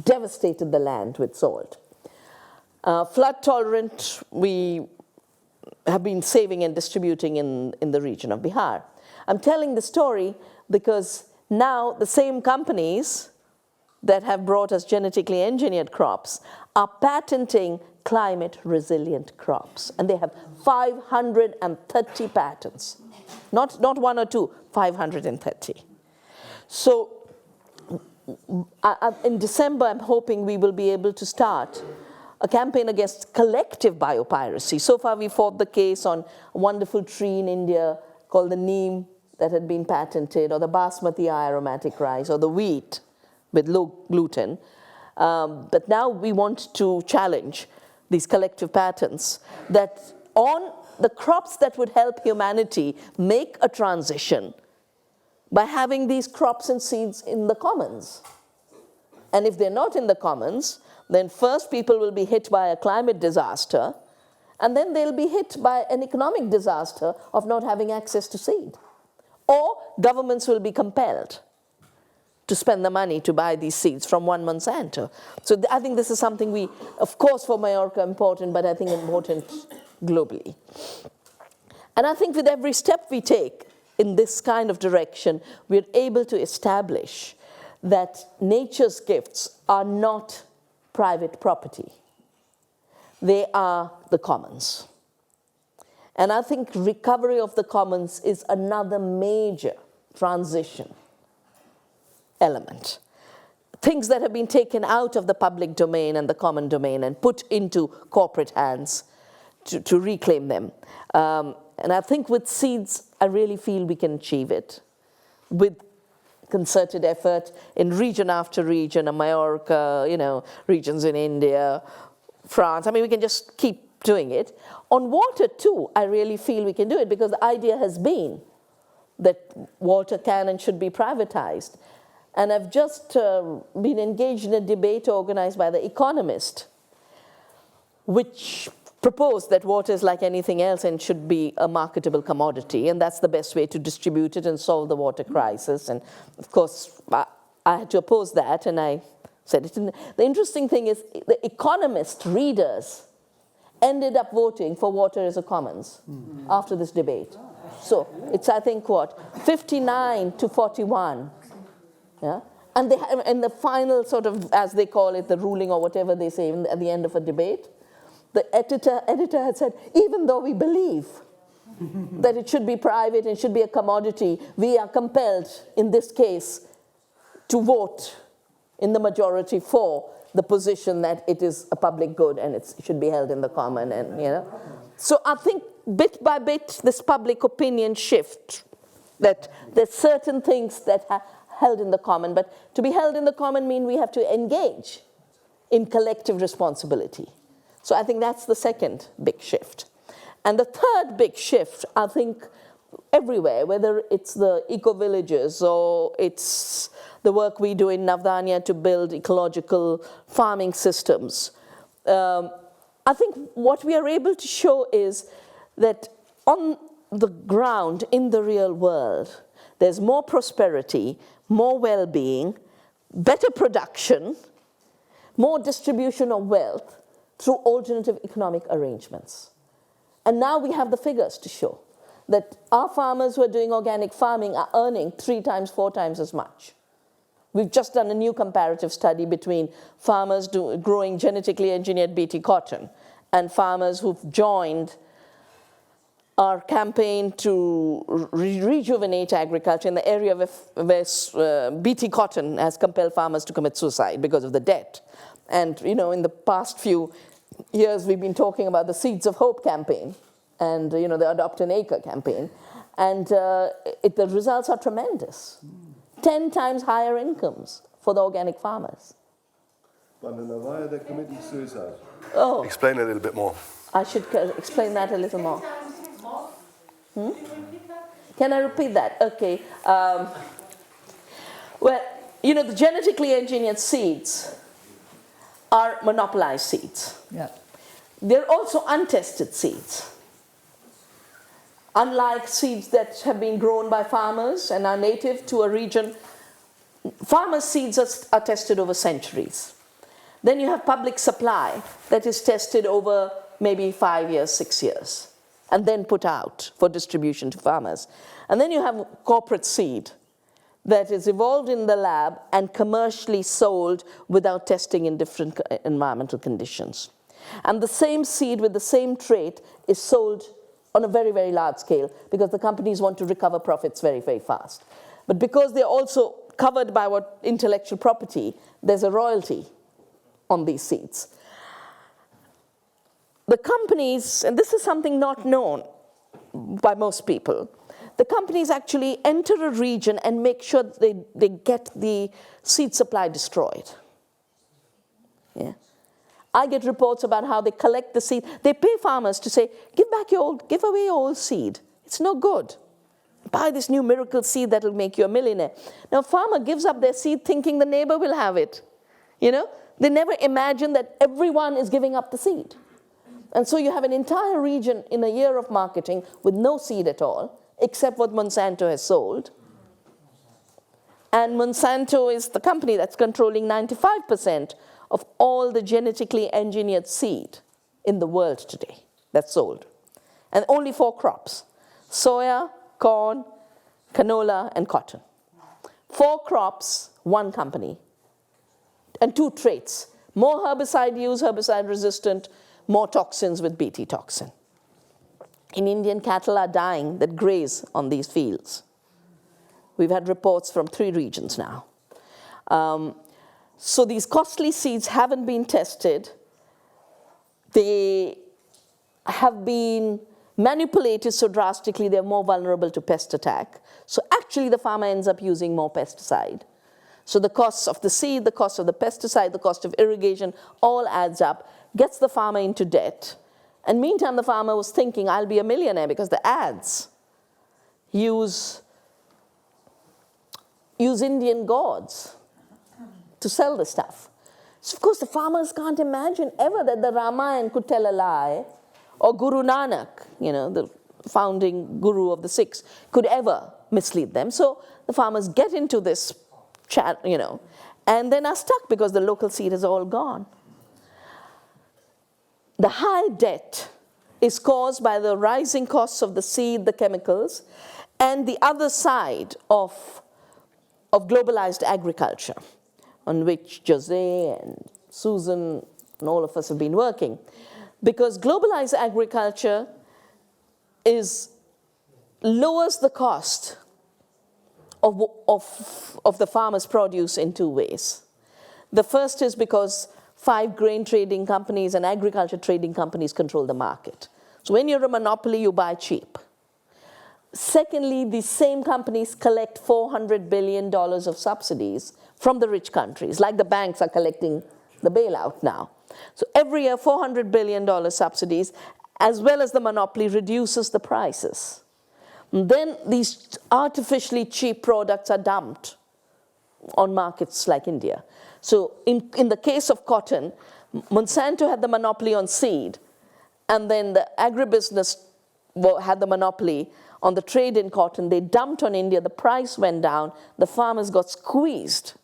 devastated the land with salt. Flood-tolerant, we have been saving and distributing in the region of Bihar. I'm telling the story because now the same companies that have brought us genetically engineered crops are patenting climate-resilient crops. And they have 530 patents. Not 1 or 2, 530. So in December, I'm hoping we will be able to start a campaign against collective biopiracy. So far, we fought the case on a wonderful tree in India called the neem that had been patented, or the basmati aromatic rice, or the wheat with low gluten. But now we want to challenge these collective patents that on the crops that would help humanity make a transition by having these crops and seeds in the commons. And if they're not in the commons, then first people will be hit by a climate disaster, and then they'll be hit by an economic disaster of not having access to seed. Or governments will be compelled to spend the money to buy these seeds from one Monsanto. So I think this is something we, of course for Mallorca important, but I think important globally. And I think with every step we take in this kind of direction, we're able to establish that nature's gifts are not private property. They are the commons. And I think recovery of the commons is another major transition element. Things that have been taken out of the public domain and the common domain and put into corporate hands to reclaim them. And I think with seeds, I really feel we can achieve it. with concerted effort in region after region, Mallorca, regions in India, France. I mean, we can just keep doing it. On water too, I really feel we can do it, because the idea has been that water can and should be privatized. And I've just been engaged in a debate organized by The Economist, which proposed that water is like anything else and should be a marketable commodity, and that's the best way to distribute it and solve the water crisis. And of course, I had to oppose that, and I said it. The interesting thing is, The Economist readers ended up voting for water as a commons after this debate. So it's, I think, 59 to 41. Yeah? And they have, in the final sort of, as they call it, the ruling or whatever they say at the end of a debate, the editor had said, even though we believe that it should be private and should be a commodity, we are compelled, in this case, to vote in the majority for the position that it is a public good and it should be held in the common. And so I think bit by bit, this public opinion shift, that there's certain things that are held in the common, but to be held in the common means we have to engage in collective responsibility. So I think that's the second big shift. And the third big shift, I think, everywhere, whether it's the eco-villages or it's the work we do in Navdanya to build ecological farming systems, I think what we are able to show is that on the ground, in the real world, there's more prosperity, more well-being, better production, more distribution of wealth through alternative economic arrangements. And now we have the figures to show that our farmers who are doing organic farming are earning 3 times, 4 times as much. We've just done a new comparative study between farmers growing genetically engineered BT cotton and farmers who've joined our campaign to rejuvenate agriculture in the area where BT cotton has compelled farmers to commit suicide because of the debt. And in the past few years, we've been talking about the Seeds of Hope campaign and the Adopt an Acre campaign. And the results are tremendous. 10 times higher incomes for the organic farmers. Vandana, why are they committing suicide? Oh, Explain a little bit more. I should explain that a little more. Can I repeat that? Okay. Well, the genetically engineered seeds are monopolized seeds. Yeah. They're also untested seeds. Unlike seeds that have been grown by farmers and are native to a region, farmers' seeds are tested over centuries. Then you have public supply that is tested over maybe 5 years, 6 years, and then put out for distribution to farmers. And then you have corporate seed that is evolved in the lab and commercially sold without testing in different environmental conditions. And the same seed with the same trait is sold on a very, very large scale because the companies want to recover profits very, very fast. But because they're also covered by what intellectual property, there's a royalty on these seeds. The companies, and this is something not known by most people, the companies actually enter a region and make sure they get the seed supply destroyed. Yeah. I get reports about how they collect the seed. They pay farmers to say, give away your old seed. It's no good. Buy this new miracle seed that will make you a millionaire. Now, a farmer gives up their seed thinking the neighbor will have it. They never imagine that everyone is giving up the seed. And so you have an entire region in a year of marketing with no seed at all, except what Monsanto has sold. And Monsanto is the company that's controlling 95% of all the genetically engineered seed in the world today that's sold. And only 4 crops: soya, corn, canola, and cotton. 4 crops, 1 company. And 2 traits: more herbicide use, herbicide resistant, more toxins with Bt toxin. In Indian, cattle are dying that graze on these fields. We've had reports from 3 regions now. So these costly seeds haven't been tested. They have been manipulated so drastically they're more vulnerable to pest attack. So actually the farmer ends up using more pesticide. So the costs of the seed, the cost of the pesticide, the cost of irrigation, all adds up, gets the farmer into debt. And meantime, the farmer was thinking, I'll be a millionaire because the ads use Indian gods to sell the stuff. So of course, the farmers can't imagine ever that the Ramayana could tell a lie, or Guru Nanak, the founding guru of the Sikhs, could ever mislead them. So the farmers get into this chat, and then are stuck because the local seed is all gone. The high debt is caused by the rising costs of the seed, the chemicals, and the other side of globalized agriculture, on which Jose and Susan and all of us have been working. Because globalized agriculture lowers the cost of the farmer's produce in two ways. The first is because 5 grain trading companies and agriculture trading companies control the market. So when you're a monopoly, you buy cheap. Secondly, these same companies collect $400 billion of subsidies from the rich countries, like the banks are collecting the bailout now. So every year, $400 billion subsidies, as well as the monopoly, reduces the prices. And then these artificially cheap products are dumped on markets like India. So in the case of cotton, Monsanto had the monopoly on seed, and then the agribusiness had the monopoly on the trade in cotton. They dumped on India, the price went down, the farmers got squeezed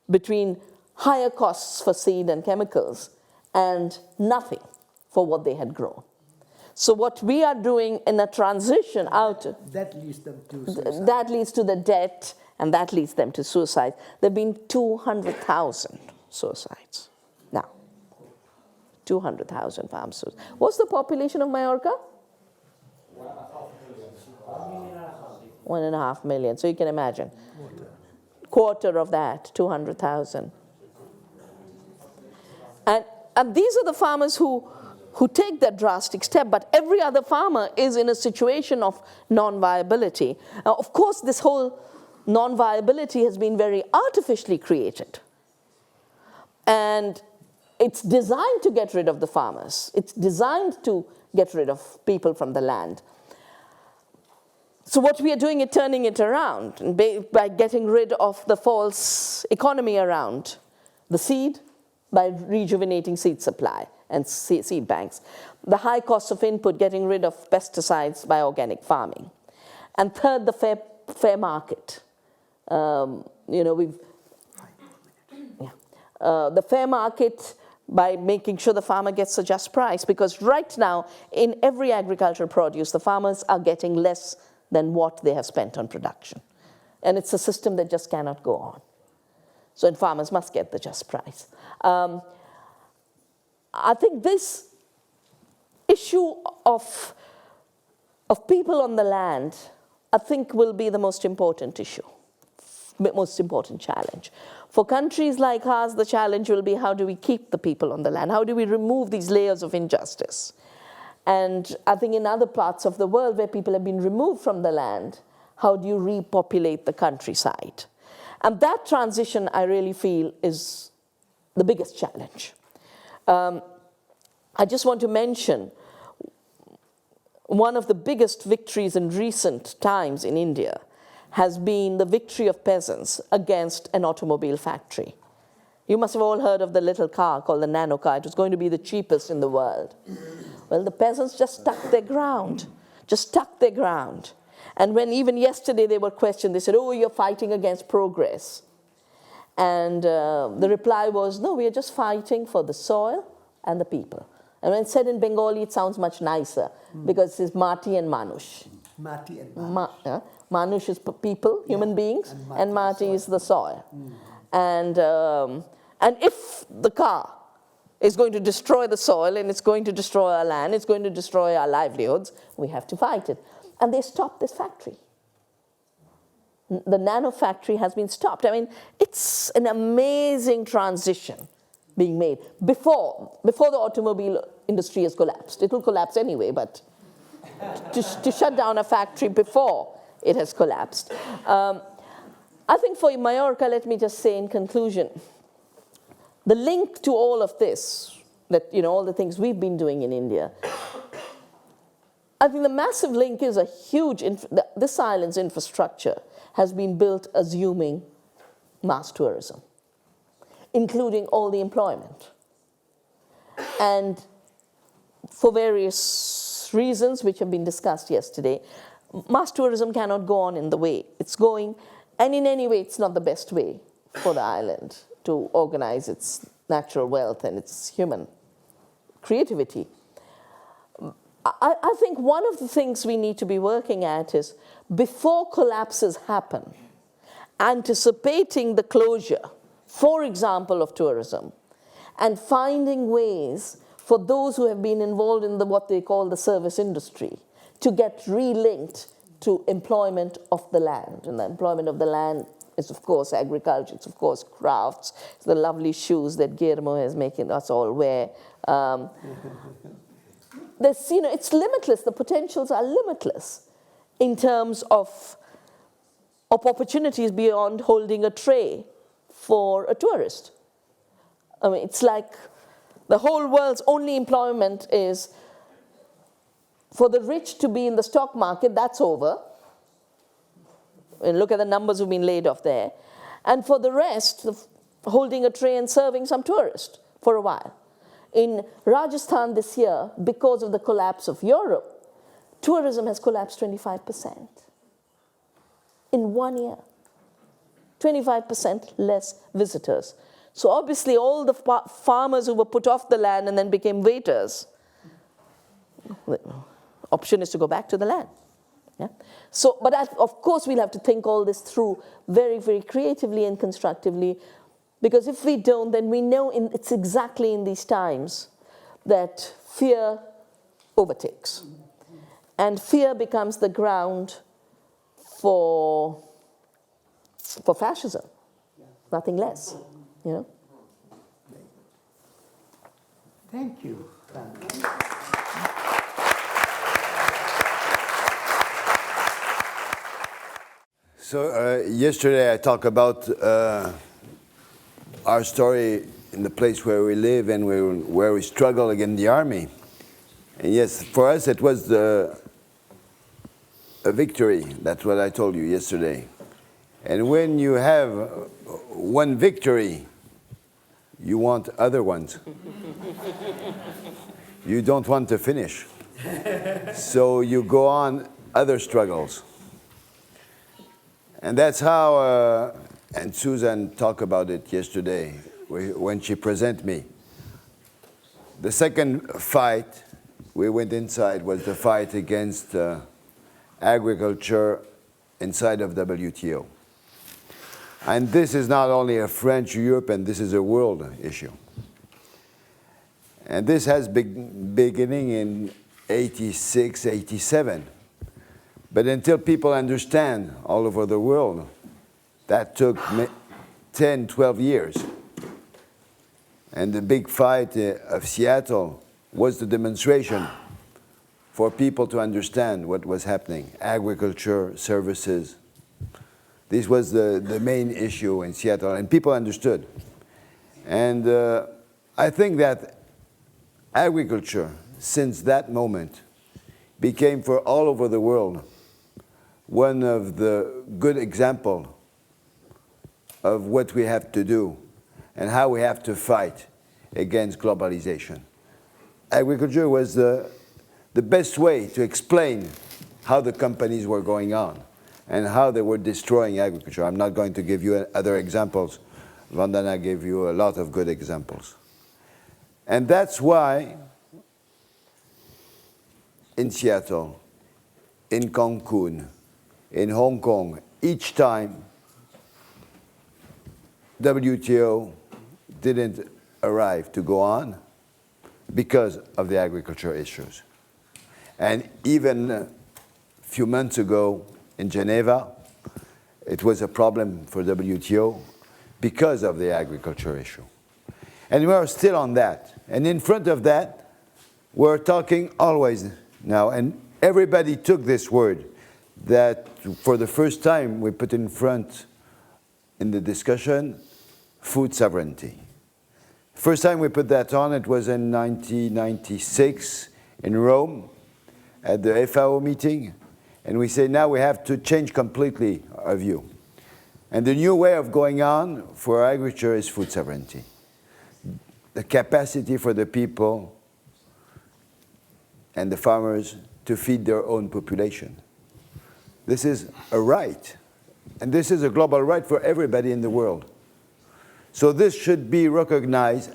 between higher costs for seed and chemicals and nothing for what they had grown. So what we are doing in a transition out... That leads them to suicide. That leads to the debt, and that leads them to suicide. There have been 200,000 suicides now. 200,000 farm suicides. What's the population of Mallorca? 1.5 million. So you can imagine. Quarter of that, 200,000. And these are the farmers who take that drastic step, but every other farmer is in a situation of non-viability. Now, of course, this whole non-viability has been very artificially created. And it's designed to get rid of the farmers. It's designed to get rid of people from the land. So what we are doing is turning it around by getting rid of the false economy around the seed, by rejuvenating seed supply and seed banks. The high cost of input, getting rid of pesticides by organic farming. And third, the fair market. The fair market by making sure the farmer gets a just price, because right now in every agricultural produce, the farmers are getting less than what they have spent on production. And it's a system that just cannot go on. So farmers must get the just price. I think this issue of people on the land, I think, will be the most important issue, most important challenge. For countries like ours, the challenge will be, how do we keep the people on the land? How do we remove these layers of injustice? And I think in other parts of the world where people have been removed from the land, how do you repopulate the countryside? And that transition, I really feel, is the biggest challenge. I just want to mention one of the biggest victories in recent times in India has been the victory of peasants against an automobile factory. You must have all heard of the little car called the nano car. It was going to be the cheapest in the world. Well, the peasants just stuck their ground, And when even yesterday they were questioned, they said, oh, you're fighting against progress. And the reply was, no, we are just fighting for the soil and the people. And when said in Bengali, it sounds much nicer, because it's Mati and Manush. Mati and Manush. Manush is people, human beings, and Mati is the soil. And if the car is going to destroy the soil, and it's going to destroy our land, it's going to destroy our livelihoods, we have to fight it. And they stopped this factory. The nano factory has been stopped. I mean, it's an amazing transition being made before the automobile industry has collapsed. It will collapse anyway, but to shut down a factory before it has collapsed. I think for Mallorca, let me just say in conclusion, the link to all of this, that all the things we've been doing in India, I think the massive link is a huge, this island's infrastructure has been built assuming mass tourism, including all the employment. And for various reasons which have been discussed yesterday, mass tourism cannot go on in the way it's going, and in any way it's not the best way for the island to organize its natural wealth and its human creativity. I think one of the things we need to be working at is, before collapses happen, anticipating the closure, for example, of tourism, and finding ways for those who have been involved in what they call the service industry to get relinked to employment of the land. And the employment of the land is, of course, agriculture, it's, of course, crafts, it's the lovely shoes that Guillermo is making us all wear. It's limitless. The potentials are limitless in terms of opportunities beyond holding a tray for a tourist. I mean, it's like the whole world's only employment is for the rich to be in the stock market. That's over. And look at the numbers who've been laid off there. And for the rest, holding a tray and serving some tourist for a while. In Rajasthan this year, because of the collapse of Europe, tourism has collapsed 25% in 1 year. 25% less visitors. So obviously all the farmers who were put off the land and then became waiters, the option is to go back to the land. Yeah? So, but of course we'll have to think all this through very, very creatively and constructively, because if we don't, then we know it's exactly in these times that fear overtakes. And fear becomes the ground for fascism, nothing less. Thank you. So yesterday I talked about our story in the place where we live and where we struggle against the army. And yes, for us it was a victory. That's what I told you yesterday. And when you have one victory, you want other ones. You don't want to finish. So you go on other struggles. And that's how, and Susan talked about it yesterday when she presented me. The second fight we went inside was the fight against agriculture inside of WTO. And this is not only a French European, this is a world issue. And this has beginning in 86, 87. But until people understand all over the world, that took 10, 12 years. And the big fight of Seattle was the demonstration for people to understand what was happening, agriculture, services. This was the main issue in Seattle, and people understood. And I think that agriculture, since that moment, became for all over the world one of the good examples of what we have to do and how we have to fight against globalization. Agriculture was the best way to explain how the companies were going on and how they were destroying agriculture. I'm not going to give you other examples. Vandana gave you a lot of good examples. And that's why in Seattle, in Cancun, in Hong Kong, each time WTO didn't arrive to go on because of the agriculture issues. And even a few months ago in Geneva, it was a problem for WTO because of the agriculture issue. And we are still on that. And in front of that, we're talking always now, and everybody took this word that for the first time we put in front in the discussion, food sovereignty. First time we put that on, it was in 1996 in Rome at the FAO meeting. And we say now we have to change completely our view. And the new way of going on for agriculture is food sovereignty. The capacity for the people and the farmers to feed their own population. This is a right. And this is a global right for everybody in the world. So this should be recognized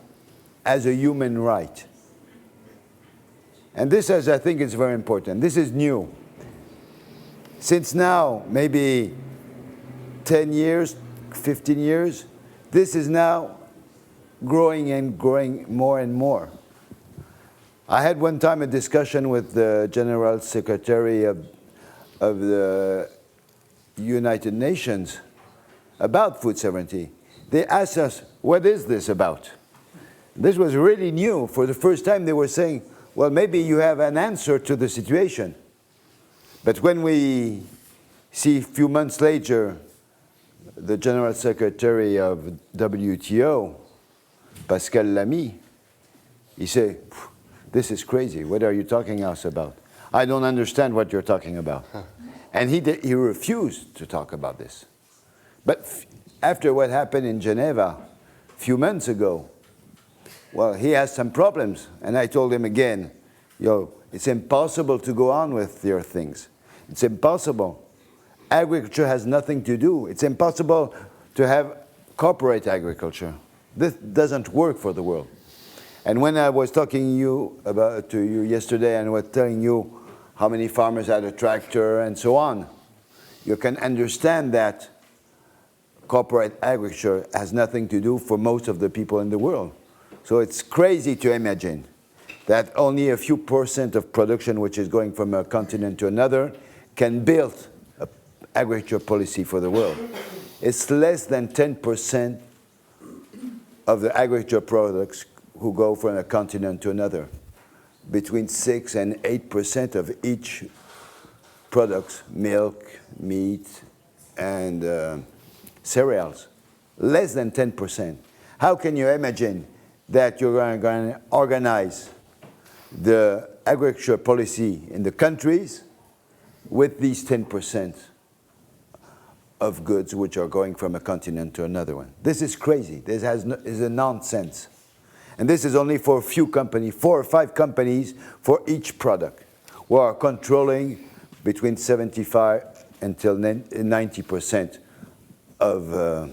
as a human right. And this, as I think, is very important. This is new. Since now, maybe 10 years, 15 years, this is now growing and growing more and more. I had one time a discussion with the General Secretary of the United Nations about food sovereignty. They asked us, what is this about? This was really new. For the first time, they were saying, well, maybe you have an answer to the situation. But when we see a few months later, the General Secretary of WTO, Pascal Lamy, he said, this is crazy. What are you talking us about? I don't understand what you're talking about. And he refused to talk about this. But after what happened in Geneva a few months ago, well, he has some problems. And I told him again, it's impossible to go on with your things. It's impossible. Agriculture has nothing to do. It's impossible to have corporate agriculture. This doesn't work for the world. And when I was talking to you yesterday and was telling you how many farmers had a tractor and so on, you can understand that corporate agriculture has nothing to do for most of the people in the world. So it's crazy to imagine that only a few % of production which is going from a continent to another can build an agriculture policy for the world. It's less than 10% of the agriculture products who go from a continent to another. Between 6 and 8% of each products, milk, meat, and cereals. Less than 10%. How can you imagine that you're going to organize the agriculture policy in the countries with these 10% of goods which are going from a continent to another one? This is crazy. This is a nonsense. And this is only for a few companies, 4 or 5 companies for each product, who are controlling between 75 until 90% of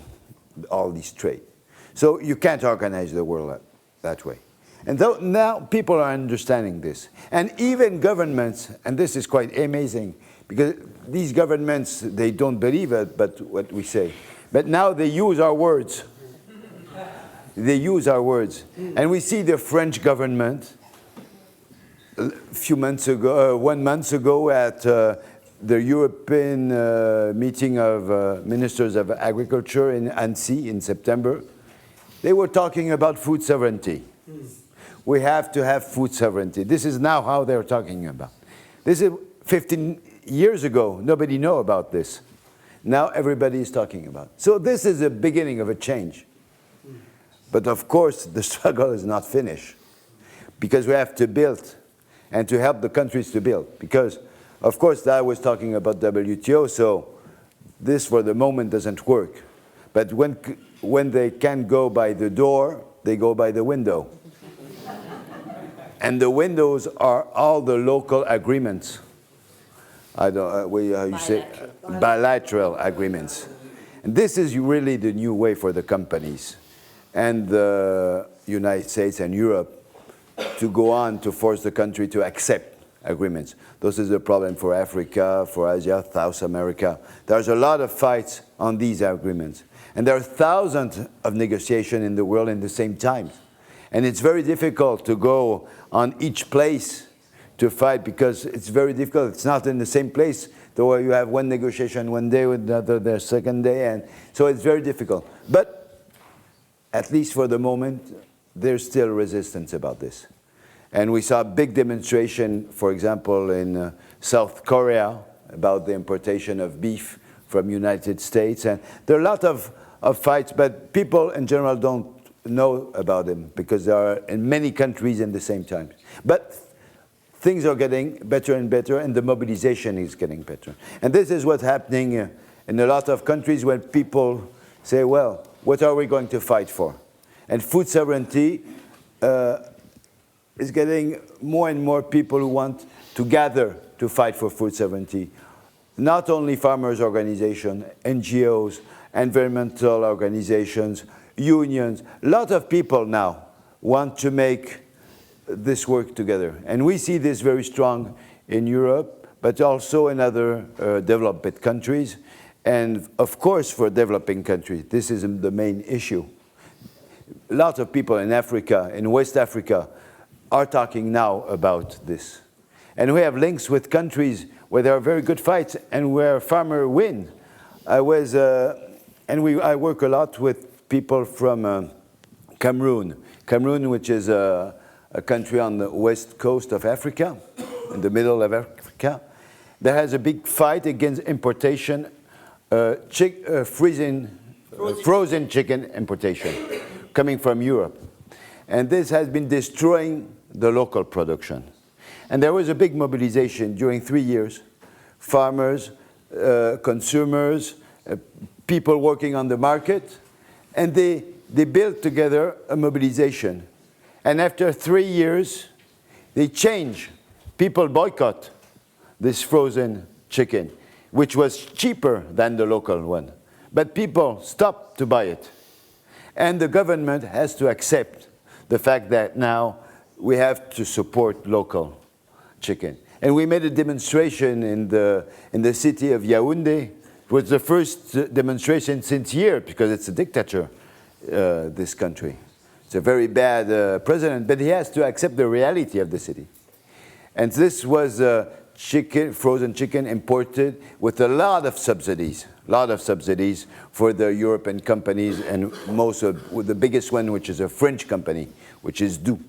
all these trade. So you can't organize the world that way. And now people are understanding this. And even governments, and this is quite amazing, because these governments, they don't believe it, but what we say. But now they use our words. They use our words. And we see the French government a few months ago, 1 month ago at the European meeting of ministers of agriculture in Annecy in September. They were talking about food sovereignty. We have to have food sovereignty. This is now how they're talking about. This is 15 years ago. Nobody knew about this. Now everybody is talking about it. So this is the beginning of a change. But of course, the struggle is not finished, because we have to build and to help the countries to build. Because, of course, I was talking about WTO, so this for the moment doesn't work. But when they can't go by the door, they go by the window. And the windows are all the local agreements. You say bilateral agreements. And this is really the new way for the companies and the United States and Europe to go on to force the country to accept agreements. This is a problem for Africa, for Asia, South America. There's a lot of fights on these agreements. And there are thousands of negotiations in the world at the same time. And it's very difficult to go on each place to fight, because it's very difficult. It's not in the same place, though you have one negotiation one day with another the second day. And so it's very difficult. But at least for the moment, there's still resistance about this. And we saw a big demonstration, for example, in South Korea about the importation of beef from United States. And there are a lot of fights, but people in general don't know about them because they are in many countries at the same time. But things are getting better and better, and the mobilization is getting better. And this is what's happening in a lot of countries when people say, well, what are we going to fight for? And food sovereignty is getting more and more people who want to gather to fight for food sovereignty. Not only farmers' organizations, NGOs, environmental organizations, unions, a lot of people now want to make this work together. And we see this very strong in Europe, but also in other developed countries. And of course, for developing countries, this is the main issue. A lot of people in Africa, in West Africa, are talking now about this. And we have links with countries where there are very good fights and where farmers win. I work a lot with people from Cameroon. Cameroon, which is a country on the west coast of Africa, in the middle of Africa, that has a big fight against importation, frozen chicken importation coming from Europe. And this has been destroying the local production. And there was a big mobilization during 3 years. Farmers, consumers, people working on the market, and they built together a mobilization. And after 3 years, they changed. People boycott this frozen chicken, which was cheaper than the local one. But people stopped to buy it. And the government has to accept the fact that now we have to support local chicken. And we made a demonstration in the city of Yaoundé. It was the first demonstration since years because it's a dictator, this country. It's a very bad president, but he has to accept the reality of the city. And this was frozen chicken imported with a lot of subsidies for the European companies, and the biggest one, which is a French company, which is Doux.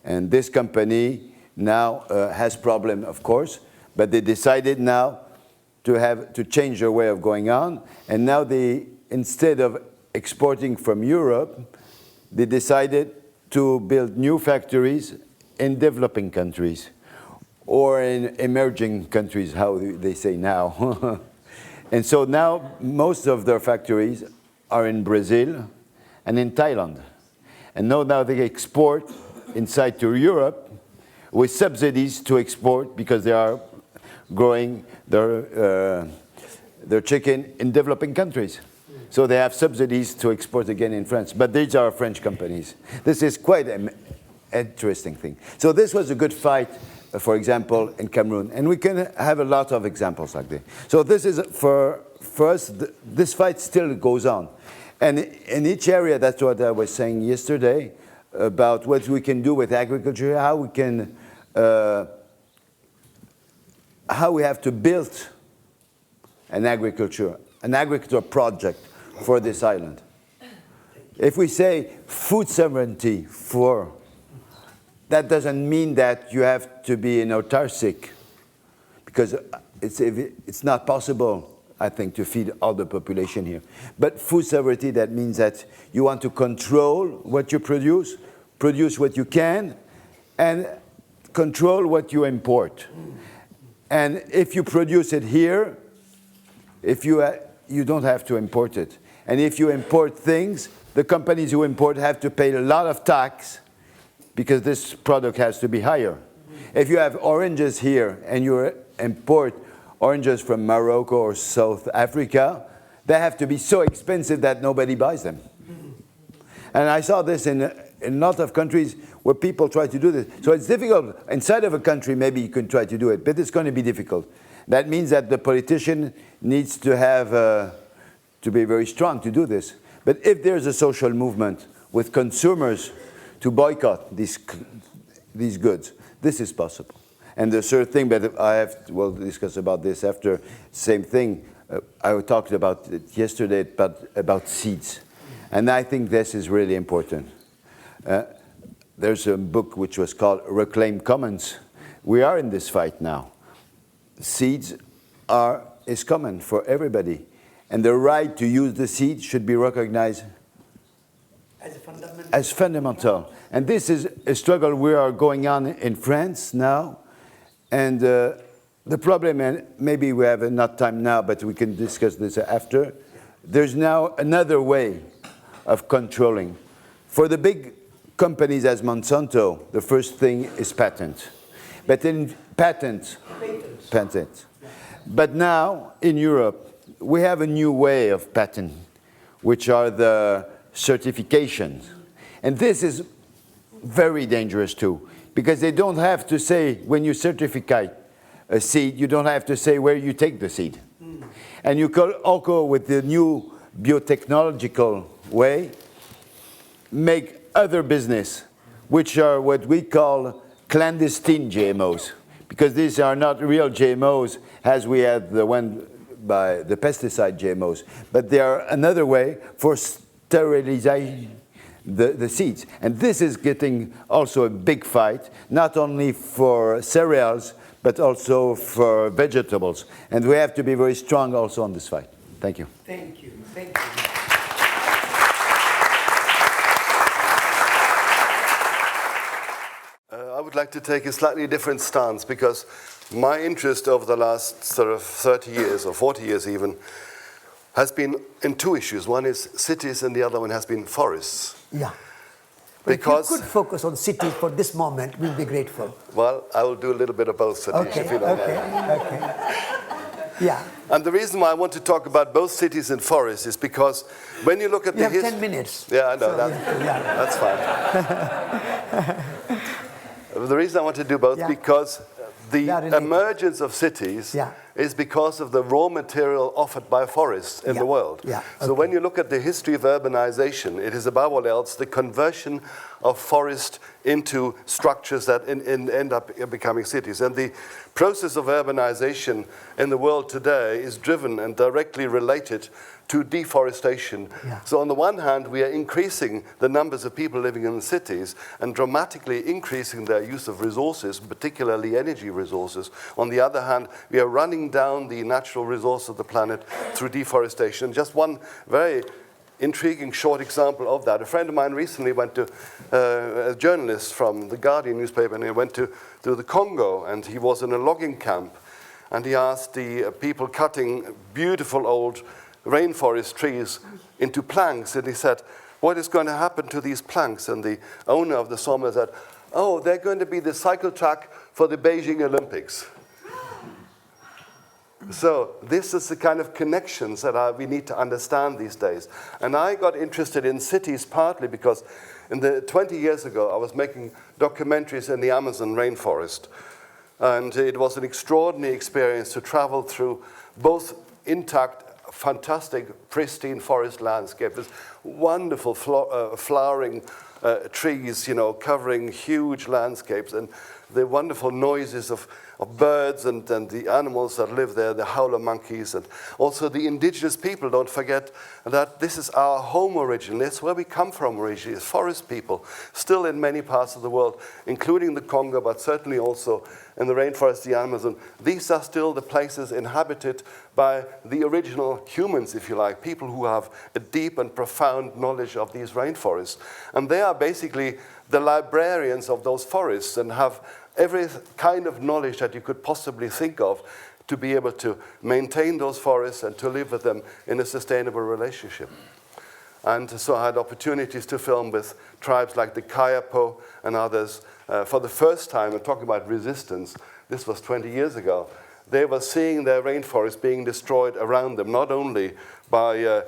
And this company now has problem, of course, but they decided now to change their way of going on. And now instead of exporting from Europe, they decided to build new factories in developing countries or in emerging countries, how they say now. And so now most of their factories are in Brazil and in Thailand. And now they export inside to Europe with subsidies to export because they are growing their chicken in developing countries. So they have subsidies to export again in France. But these are French companies. This is quite an interesting thing. So this was a good fight, for example, in Cameroon. And we can have a lot of examples like this. So this is, for us, this fight still goes on. And in each area, that's what I was saying yesterday, about what we can do with agriculture, how we can, how we have to build an agriculture project for this island. If we say food sovereignty that doesn't mean that you have to be an autarcic, because it's not possible, I think, to feed all the population here. But food sovereignty, that means that you want to control what you produce what you can, and control what you import. And if you produce it here, you don't have to import it. And if you import things, the companies who import have to pay a lot of tax because this product has to be higher. If you have oranges here and you import oranges from Morocco or South Africa, they have to be so expensive that nobody buys them. And I saw this in a lot of countries where people try to do this. So it's difficult. Inside of a country, maybe you can try to do it, but it's going to be difficult. That means that the politician needs to have to be very strong to do this. But if there's a social movement with consumers to boycott these goods, this is possible. And the third thing, but we'll discuss about this after, same thing, I talked about it yesterday, about seeds. And I think this is really important. there's a book which was called Reclaim Commons. We are in this fight now. Seeds is common for everybody. And the right to use the seed should be recognized as fundamental. And this is a struggle we are going on in France now. And the problem, and maybe we have enough time now, but we can discuss this after, there's now another way of controlling. For the big companies as Monsanto, the first thing is patent. But in patent. But now, in Europe, we have a new way of patent, which are the certifications. And this is very dangerous too, because they don't have to say, when you certify a seed, you don't have to say where you take the seed. And you could also, with the new biotechnological way, make other business, which are what we call clandestine GMOs, because these are not real GMOs as we had the one by the pesticide GMOs, but they are another way for sterilizing the seeds. And this is getting also a big fight, not only for cereals, but also for vegetables. And we have to be very strong also on this fight. Thank you. Thank you. Thank you. I would like to take a slightly different stance, because my interest over the last sort of 30 years or 40 years even has been in two issues. One is cities and the other one has been forests. Yeah. But Because if you could focus on cities for this moment, we'll be grateful. Well, I will do a little bit of both, Satish, Okay, if you don't mind. okay. Yeah. And the reason why I want to talk about both cities and forests is because when you look at You the have 10 minutes. Yeah, I know, So, that's fine. The reason I want to do both because the emergence of cities is because of the raw material offered by forests in the world. So when you look at the history of urbanization, it is above all else the conversion of forest into structures that end up becoming cities. And the process of urbanization in the world today is driven and directly related to deforestation. So on the one hand, we are increasing the numbers of people living in the cities and dramatically increasing their use of resources, particularly energy resources. On the other hand, we are running down the natural resource of the planet through deforestation. Just one very intriguing short example of that. A friend of mine recently went to, a journalist from the Guardian newspaper, and he went to the Congo, and he was in a logging camp, and he asked the people cutting beautiful old rainforest trees into planks, and he said, what is going to happen to these planks? And the owner of the sawmill said, oh, they're going to be the cycle track for the Beijing Olympics. So this is the kind of connections that we need to understand these days. And I got interested in cities partly because 20 years ago I was making documentaries in the Amazon rainforest. And it was an extraordinary experience to travel through both intact, fantastic, pristine forest landscape with wonderful flowering trees, covering huge landscapes, and the wonderful noises of birds and the animals that live there, the howler monkeys, and also the indigenous people. Don't forget that this is our home originally. It's where we come from originally, as forest people, still in many parts of the world, including the Congo, but certainly also in the rainforest, the Amazon. These are still the places inhabited by the original humans, if you like, people who have a deep and profound knowledge of these rainforests. And they are basically the librarians of those forests and have every kind of knowledge that you could possibly think of to be able to maintain those forests and to live with them in a sustainable relationship. And so I had opportunities to film with tribes like the Kayapo and others. For the first time, I'm talking about resistance, this was 20 years ago, they were seeing their rainforest being destroyed around them, not only by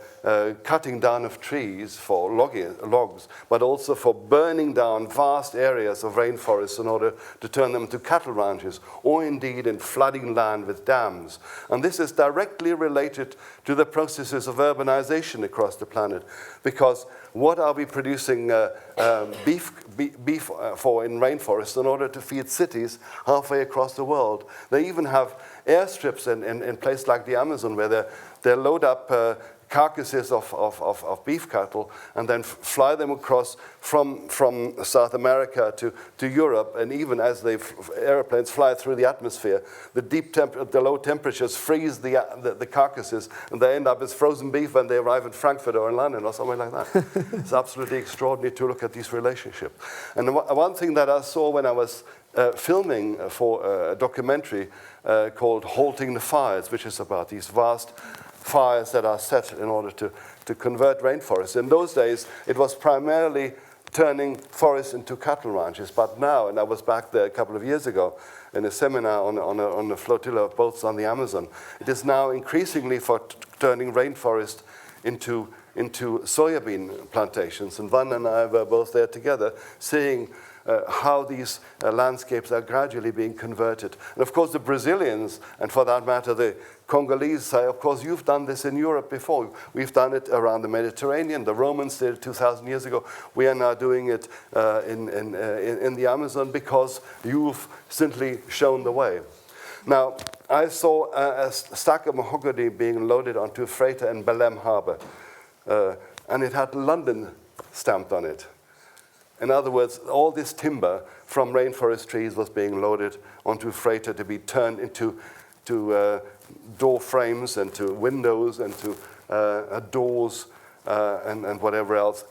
cutting down of trees for logs, but also for burning down vast areas of rainforests in order to turn them into cattle ranches, or indeed in flooding land with dams. And this is directly related to the processes of urbanization across the planet, because what are we producing beef for in rainforests in order to feed cities halfway across the world? They even have airstrips in places like the Amazon where they load up carcasses of beef cattle and then fly them across from South America to Europe, and even as airplanes fly through the atmosphere, the low temperatures freeze the carcasses, and they end up as frozen beef when they arrive in Frankfurt or in London or somewhere like that. It's absolutely extraordinary to look at these relationships. And one thing that I saw when I was filming for a documentary called Halting the Fires, which is about these vast fires that are set in order to convert rainforests. In those days, it was primarily turning forests into cattle ranches, but now, and I was back there a couple of years ago in a seminar on a flotilla of boats on the Amazon, it is now increasingly for turning rainforest into soybean plantations. And Van and I were both there together, seeing how these landscapes are gradually being converted. And of course the Brazilians, and for that matter the Congolese, say, of course you've done this in Europe before. We've done it around the Mediterranean. The Romans did it 2,000 years ago. We are now doing it in the Amazon because you've simply shown the way. Now, I saw a stack of mahogany being loaded onto a freighter in Belém Harbor, and it had London stamped on it. In other words, all this timber from rainforest trees was being loaded onto a freighter to be turned into door frames and to windows and to doors and whatever else,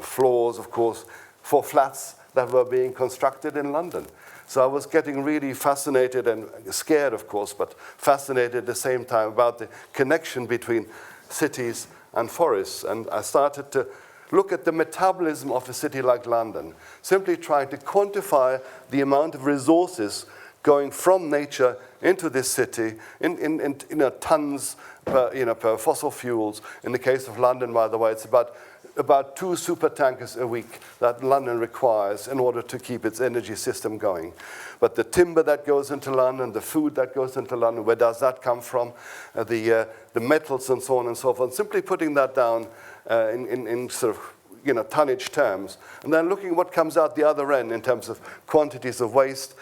floors, of course, for flats that were being constructed in London. So I was getting really fascinated and scared, of course, but fascinated at the same time about the connection between cities and forests. And I started to look at the metabolism of a city like London, simply trying to quantify the amount of resources going from nature into this city in tons per fossil fuels. In the case of London, by the way, it's about 2 super tankers a week that London requires in order to keep its energy system going. But the timber that goes into London, the food that goes into London, where does that come from? The metals and so on and so forth. Simply putting that down in sort of tonnage terms, and then looking what comes out the other end in terms of quantities of waste,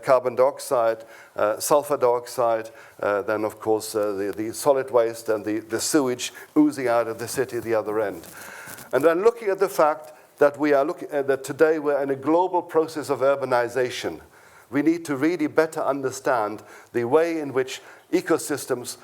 carbon dioxide, sulfur dioxide, then of course the solid waste and the sewage oozing out of the city the other end. And then looking at the fact that that today we're in a global process of urbanization. We need to really better understand the way in which ecosystems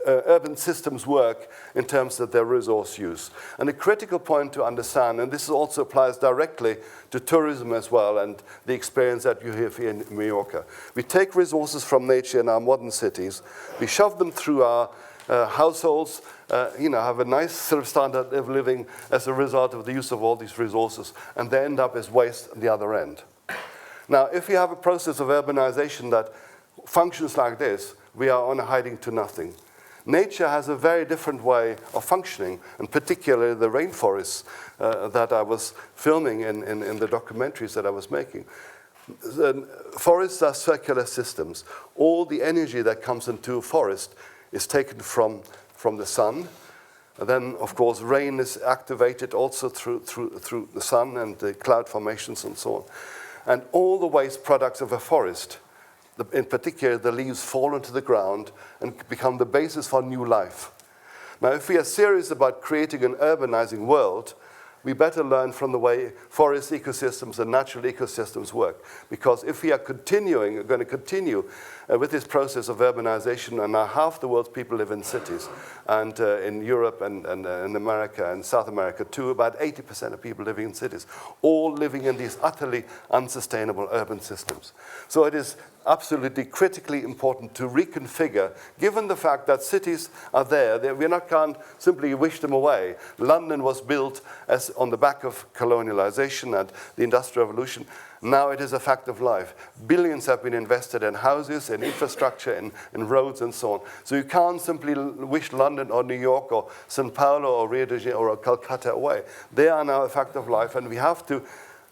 urban systems work in terms of their resource use. And a critical point to understand, and this also applies directly to tourism as well, and the experience that you have here in Mallorca. We take resources from nature in our modern cities, we shove them through our households, have a nice sort of standard of living as a result of the use of all these resources, and they end up as waste at the other end. Now, if you have a process of urbanization that functions like this, we are on a hiding to nothing. Nature has a very different way of functioning, and particularly the rainforests that I was filming in the documentaries that I was making. The forests are circular systems. All the energy that comes into a forest is taken from the sun. And then, of course, rain is activated also through the sun and the cloud formations and so on. And all the waste products of a forest, in particular, the leaves fall into the ground and become the basis for new life. Now, if we are serious about creating an urbanizing world, we better learn from the way forest ecosystems and natural ecosystems work. Because if we are going to continue with this process of urbanization, and now half the world's people live in cities, and in Europe and in America and South America too, about 80% of people living in cities, all living in these utterly unsustainable urban systems. So it is absolutely critically important to reconfigure, given the fact that cities are there. Can't simply wish them away. London was built on the back of colonialization and the Industrial Revolution. Now it is a fact of life. Billions have been invested in houses, in infrastructure, in roads and so on. So you can't simply wish London or New York or Sao Paulo or Rio de Janeiro or Calcutta away. They are now a fact of life, and we have to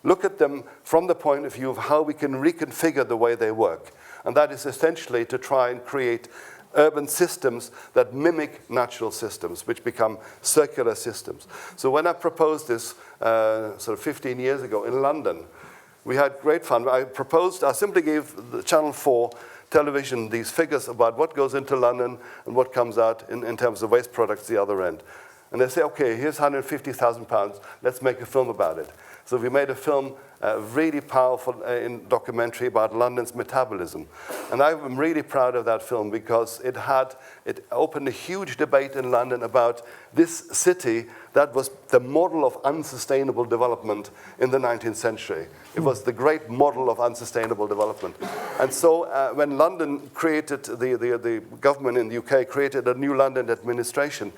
look at them from the point of view of how we can reconfigure the way they work. And that is essentially to try and create urban systems that mimic natural systems, which become circular systems. So when I proposed this sort of 15 years ago in London, we had great fun. I simply gave the Channel 4 television these figures about what goes into London and what comes out in terms of waste products the other end. And they say, okay, here's £150,000, let's make a film about it. So we made a film, really powerful documentary about London's metabolism. And I'm really proud of that film because it opened a huge debate in London about this city that was the model of unsustainable development in the 19th century. It was the great model of unsustainable development. And so when London created, the government in the UK created a new London administration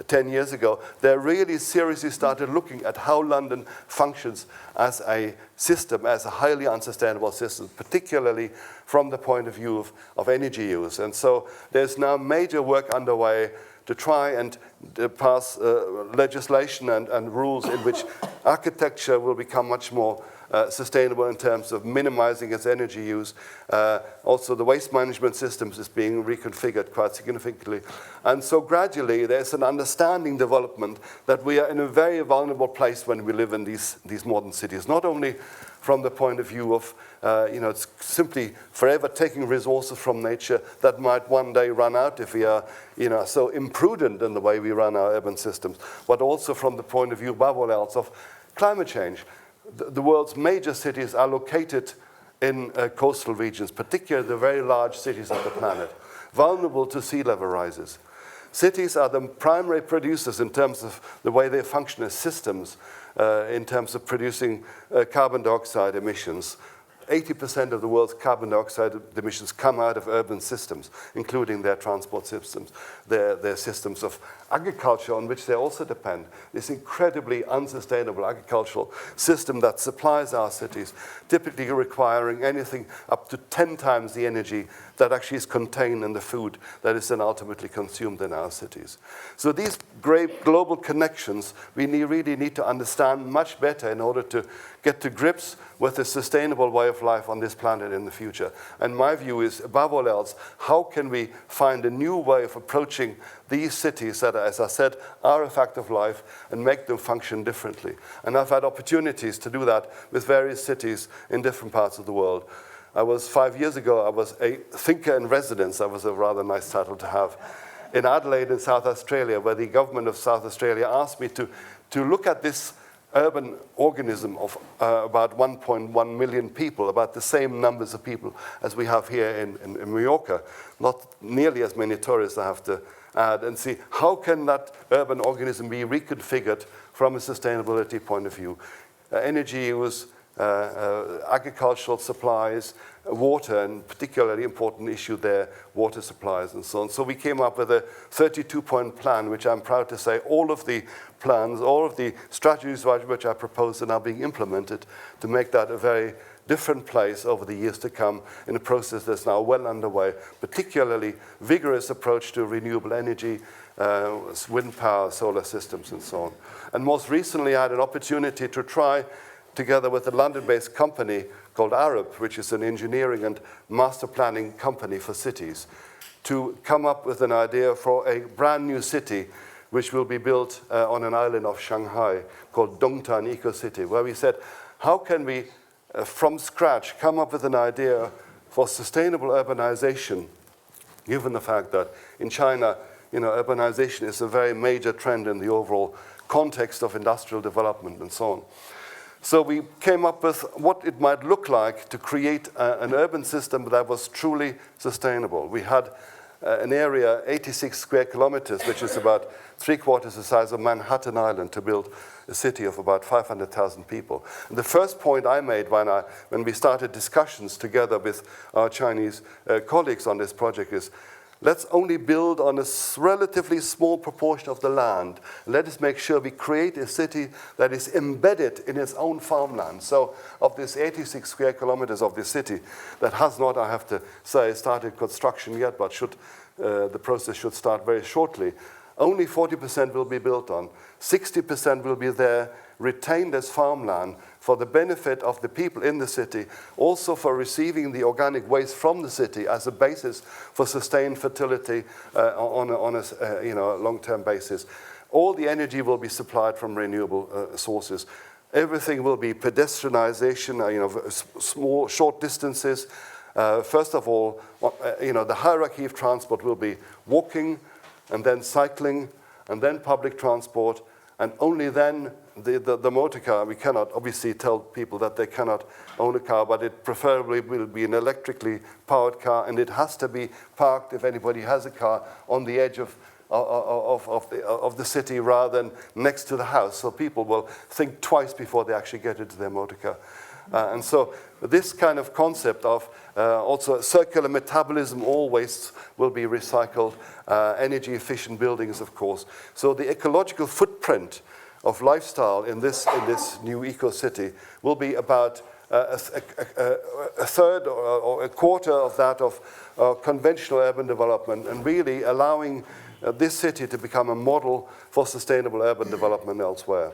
10 years ago, they really seriously started looking at how London functions as a system, as a highly unsustainable system, particularly from the point of view of energy use. And so there's now major work underway to try and pass legislation and rules in which architecture will become much more sustainable in terms of minimizing its energy use. Also, the waste management systems is being reconfigured quite significantly. And so gradually, there's an understanding development that we are in a very vulnerable place when we live in these modern cities, not only from the point of view of, it's simply forever taking resources from nature that might one day run out if we are, so imprudent in the way we run our urban systems, but also from the point of view, above all else, of climate change. The world's major cities are located in coastal regions, particularly the very large cities of the planet, vulnerable to sea level rises. Cities are the primary producers in terms of the way they function as systems, in terms of producing carbon dioxide emissions. 80% of the world's carbon dioxide emissions come out of urban systems, including their transport systems, their systems of agriculture on which they also depend. This incredibly unsustainable agricultural system that supplies our cities, typically requiring anything up to 10 times the energy that actually is contained in the food that is then ultimately consumed in our cities. So these great global connections we really need to understand much better in order to get to grips with a sustainable way of life on this planet in the future. And my view is, above all else, how can we find a new way of approaching these cities that, as I said, are a fact of life and make them function differently. And I've had opportunities to do that with various cities in different parts of the world. 5 years ago, I was a thinker in residence. That was a rather nice title to have. In Adelaide in South Australia, where the government of South Australia asked me to look at this urban organism of about 1.1 million people, about the same numbers of people as we have here in Mallorca, not nearly as many tourists I have to add, and see how can that urban organism be reconfigured from a sustainability point of view. Energy use, agricultural supplies, water, and particularly important issue there, water supplies and so on. So we came up with a 32-point plan, which I'm proud to say all of the plans, all of the strategies which I proposed are now being implemented to make that a very different place over the years to come in a process that's now well underway, particularly vigorous approach to renewable energy, wind power, solar systems, and so on. And most recently, I had an opportunity to try, together with a London-based company called Arab, which is an engineering and master planning company for cities, to come up with an idea for a brand new city which will be built on an island of Shanghai called Dongtan Eco City, where we said, how can we, from scratch, come up with an idea for sustainable urbanization, given the fact that in China, urbanization is a very major trend in the overall context of industrial development and so on. So we came up with what it might look like to create an urban system that was truly sustainable. We had an area, 86 square kilometers, which is about 3/4 the size of Manhattan Island, to build a city of about 500,000 people. And the first point I made when we started discussions together with our Chinese colleagues on this project is, let's only build on a relatively small proportion of the land. Let us make sure we create a city that is embedded in its own farmland. So of this 86 square kilometers of the city that has not, I have to say, started construction yet, but the process should start very shortly, only 40% will be built on. 60% will be there, retained as farmland for the benefit of the people in the city, also for receiving the organic waste from the city as a basis for sustained fertility on a long-term basis. All the energy will be supplied from renewable sources. Everything will be pedestrianization, small, short distances, First of all, the hierarchy of transport will be walking, and then cycling, and then public transport, and only then the motor car. We cannot obviously tell people that they cannot own a car, but it preferably will be an electrically powered car, and it has to be parked, if anybody has a car, on the edge of the city rather than next to the house. So people will think twice before they actually get into their motor car. And so this kind of concept of also circular metabolism, all wastes will be recycled, energy efficient buildings, of course. So the ecological footprint of lifestyle in this new eco-city will be about a third or a quarter of that of conventional urban development, and really allowing this city to become a model for sustainable urban development elsewhere.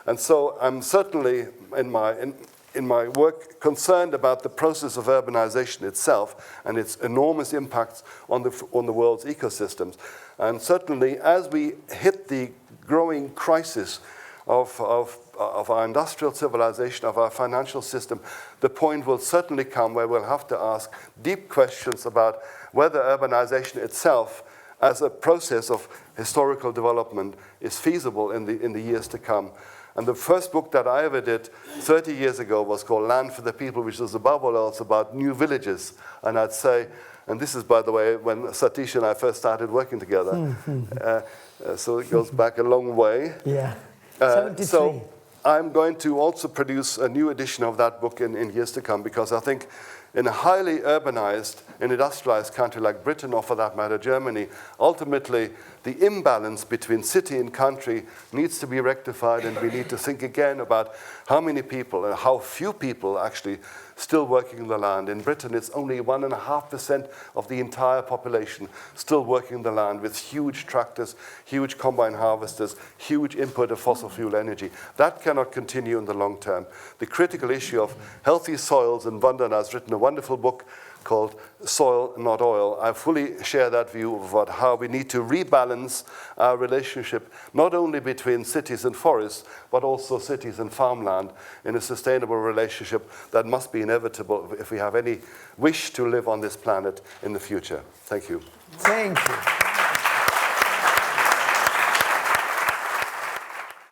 And so I'm certainly in my work concerned about the process of urbanization itself and its enormous impacts on the world's ecosystems. And certainly as we hit the growing crisis of our industrial civilization, of our financial system, the point will certainly come where we'll have to ask deep questions about whether urbanization itself as a process of historical development is feasible in the years to come. And the first book that I ever did 30 years ago was called Land for the People, which was above all else about new villages. And I'd say, and this is, by the way, when Satish and I first started working together. So it goes back a long way. Yeah. 73. So I'm going to also produce a new edition of that book in years to come, because I think in a highly urbanized and industrialized country like Britain, or for that matter Germany, ultimately the imbalance between city and country needs to be rectified, and we need to think again about how many people and how few people actually still working the land. In Britain, it's only 1.5% of the entire population still working the land, with huge tractors, huge combine harvesters, huge input of fossil fuel energy. That cannot continue in the long term. The critical issue of healthy soils, and Vandana has written a wonderful book called Soil, Not Oil. I fully share that view about how we need to rebalance our relationship, not only between cities and forests, but also cities and farmland, in a sustainable relationship that must be inevitable if we have any wish to live on this planet in the future. Thank you. Thank you.